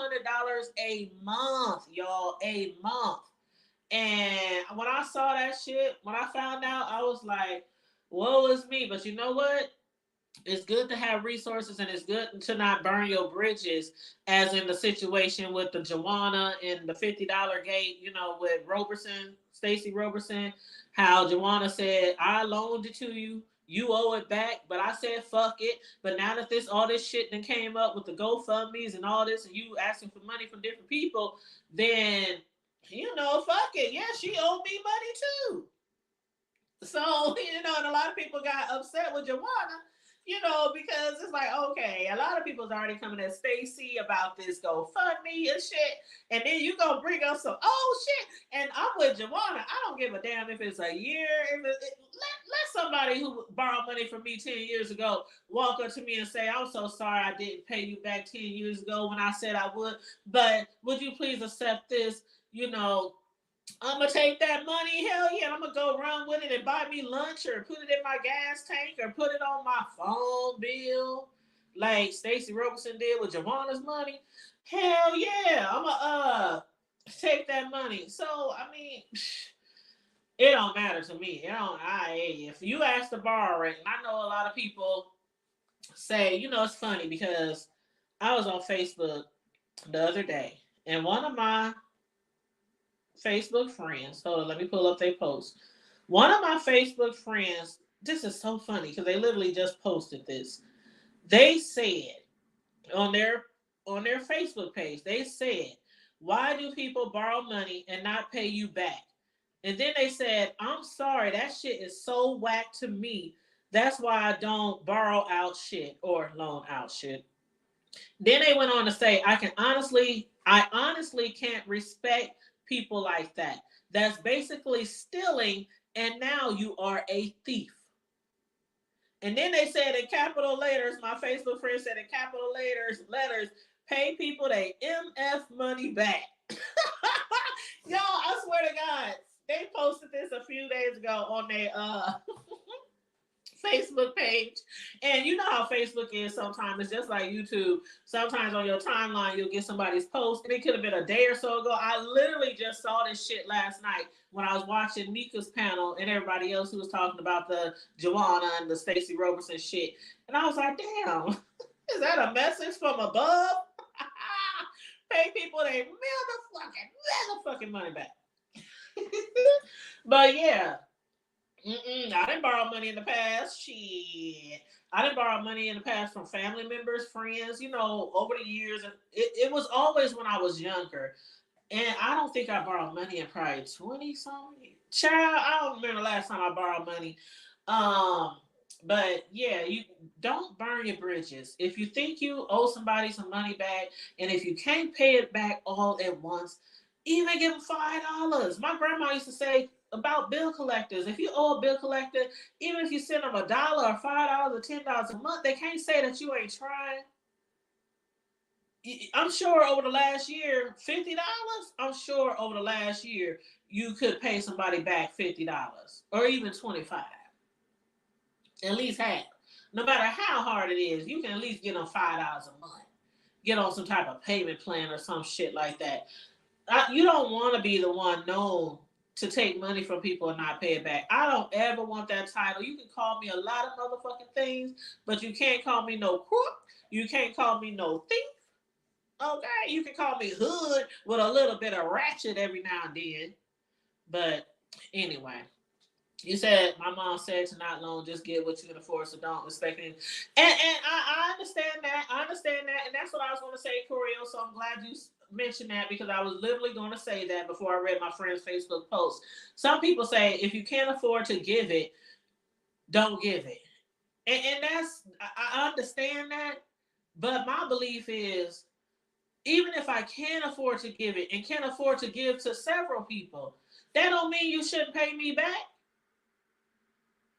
a month, y'all, a month. And when I saw that shit, when I found out, I was like, woe is me. But you know what? It's good to have resources and it's good to not burn your bridges, as in the situation with the Jawanna and the $50 gate, with Roberson, Stacey Roberson, how Jawanna said, I loaned it to you. You owe it back, but I said fuck it. But now that all this shit then came up with the GoFundMe's and all this, and you asking for money from different people, then fuck it. Yeah, she owed me money too. So, and a lot of people got upset with Jawanna, because it's like, okay, a lot of people's already coming at Stacey about this GoFundMe and shit. And then you gonna bring up some shit. And I'm with Jawanna. I don't give a damn if it's a year. Let somebody who borrowed money from me 10 years ago walk up to me and say, I'm so sorry I didn't pay you back 10 years ago when I said I would. But would you please accept this, I'm gonna take that money, hell yeah, I'm gonna go run with it and buy me lunch or put it in my gas tank or put it on my phone bill, like Stacey Roberson did with Jawanna's money. Hell yeah, I'm gonna take that money. So I mean, it don't matter to me. It don't. If you ask to borrow it, and I know a lot of people say, it's funny because I was on Facebook the other day, and one of my Facebook friends. Hold on, let me pull up their post. One of my Facebook friends. This is so funny because they literally just posted this. They said on their Facebook page, they said, "Why do people borrow money and not pay you back?" And then they said, "I'm sorry, that shit is so whack to me. That's why I don't borrow out shit or loan out shit." Then they went on to say, I honestly can't respect people like that. That's basically stealing, and now you are a thief." And then they said in capital letters, my Facebook friend said in capital letters, "Pay people they MF money back." Y'all, I swear to God, they posted this a few days ago on their Facebook page. And you know how Facebook is sometimes. It's just like YouTube. Sometimes on your timeline, you'll get somebody's post, and it could have been a day or so ago. I literally just saw this shit last night when I was watching Mika's panel and everybody else who was talking about the Jawanna and the Stacey Roberson shit. And I was like, damn, is that a message from above? Pay people they motherfucking money back. But yeah, I didn't borrow money in the past. Shit. I didn't borrow money in the past from family members, friends, over the years. And it was always when I was younger. And I don't think I borrowed money in probably 20 something. Child, I don't remember the last time I borrowed money. But yeah, you don't burn your bridges. If you think you owe somebody some money back, and if you can't pay it back all at once, even give them $5. My grandma used to say about bill collectors, if you owe a bill collector, even if you send them $1 or $5 or $10 a month, they can't say that you ain't trying. I'm sure over the last year, $50. I'm sure over the last year you could pay somebody back $50 or even 25. At least half. No matter how hard it is, you can at least get them $5 a month. Get on some type of payment plan or some shit like that. You don't want to be the one known to take money from people and not pay it back. I don't ever want that title. You can call me a lot of motherfucking things, but you can't call me no crook. You can't call me no thief. Okay, you can call me hood with a little bit of ratchet every now and then. But anyway, you said my mom said to not loan, just get what you can afford, so don't expect it. And I understand that. I understand that, and that's what I was going to say, Corio. So I'm glad you mentioned that because I was literally going to say that before I read my friend's Facebook post. Some people say if you can't afford to give it, don't give it, and that's I understand that, but my belief is even if I can afford to give it and can afford to give to several people, that don't mean you shouldn't pay me back.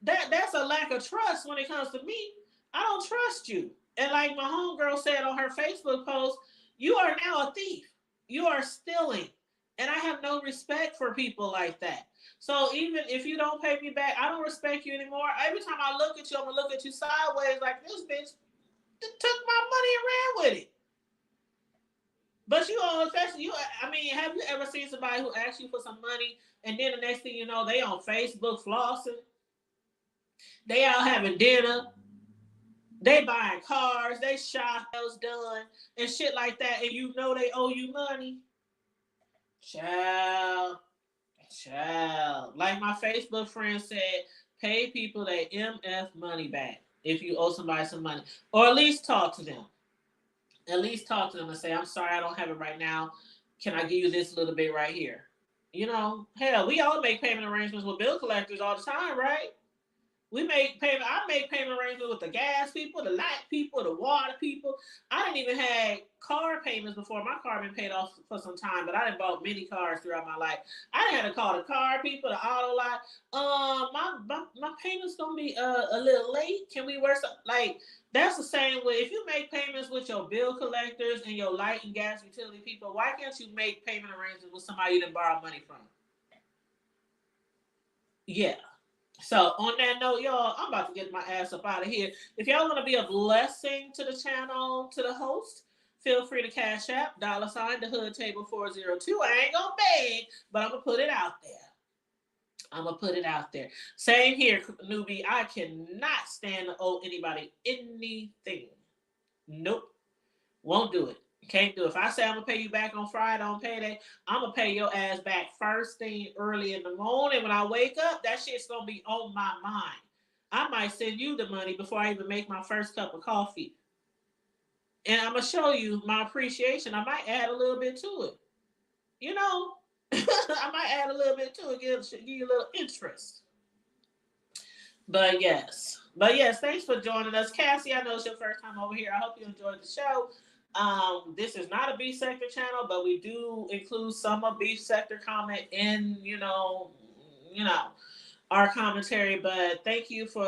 That's a lack of trust when it comes to me. I don't trust you. And like my homegirl said on her Facebook post, you are now a thief. You are stealing. And I have no respect for people like that. So even if you don't pay me back, I don't respect you anymore. Every time I look at you, I'm gonna look at you sideways like this bitch took my money and ran with it. But have you ever seen somebody who asks you for some money and then the next thing you know, they on Facebook flossing, they out having dinner, they buying cars, they shop done and shit like that, and you know they owe you money? Child, child. Like my Facebook friend said, pay people their MF money back if you owe somebody some money. Or at least talk to them. At least talk to them and say, I'm sorry, I don't have it right now. Can I give you this little bit right here? Hell, we all make payment arrangements with bill collectors all the time, right? I make payment arrangements with the gas people, the light people, the water people. I didn't even have car payments before. My car been paid off for some time, but I didn't bought many cars throughout my life. I didn't have to call the car people, the auto lot. My payment's gonna be a little late. Can we work something? Like that's the same way. If you make payments with your bill collectors and your light and gas utility people, why can't you make payment arrangements with somebody you didn't borrow money from? Yeah. So on that note, y'all, I'm about to get my ass up out of here. If y'all want to be a blessing to the channel, to the host, feel free to cash app, $ the hood table 402. I ain't gonna beg, but I'm gonna put it out there. I'm gonna put it out there. Same here, newbie. I cannot stand to owe anybody anything. Nope. Won't do it. Can't do it. If I say I'm gonna pay you back on Friday on payday, I'm gonna pay your ass back first thing early in the morning. When I wake up, that shit's gonna be on my mind. I might send you the money before I even make my first cup of coffee. And I'm gonna show you my appreciation. I might add a little bit to it. You know, I might add a little bit to it, give you a little interest. But yes, thanks for joining us, Cassie. I know it's your first time over here. I hope you enjoyed the show. This is not a beef sector channel, but we do include some of beef sector comment in, our commentary. But thank you for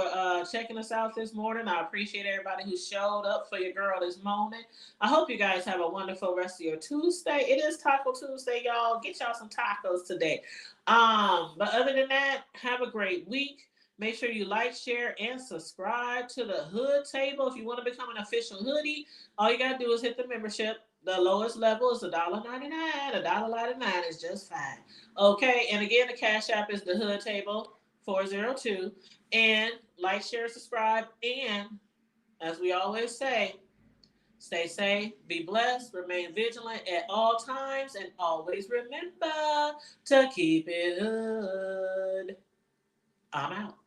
checking us out this morning. I appreciate everybody who showed up for your girl this morning. I hope you guys have a wonderful rest of your Tuesday. It is Taco Tuesday, y'all. Get y'all some tacos today. But other than that, have a great week. Make sure you like, share, and subscribe to the Hood Table. If you want to become an official hoodie, all you got to do is hit the membership. The lowest level is $1.99. $1.99 is just fine. Okay, and again, the Cash App is the Hood Table 402. And like, share, subscribe, and as we always say, stay safe, be blessed, remain vigilant at all times, and always remember to keep it hood. I'm out.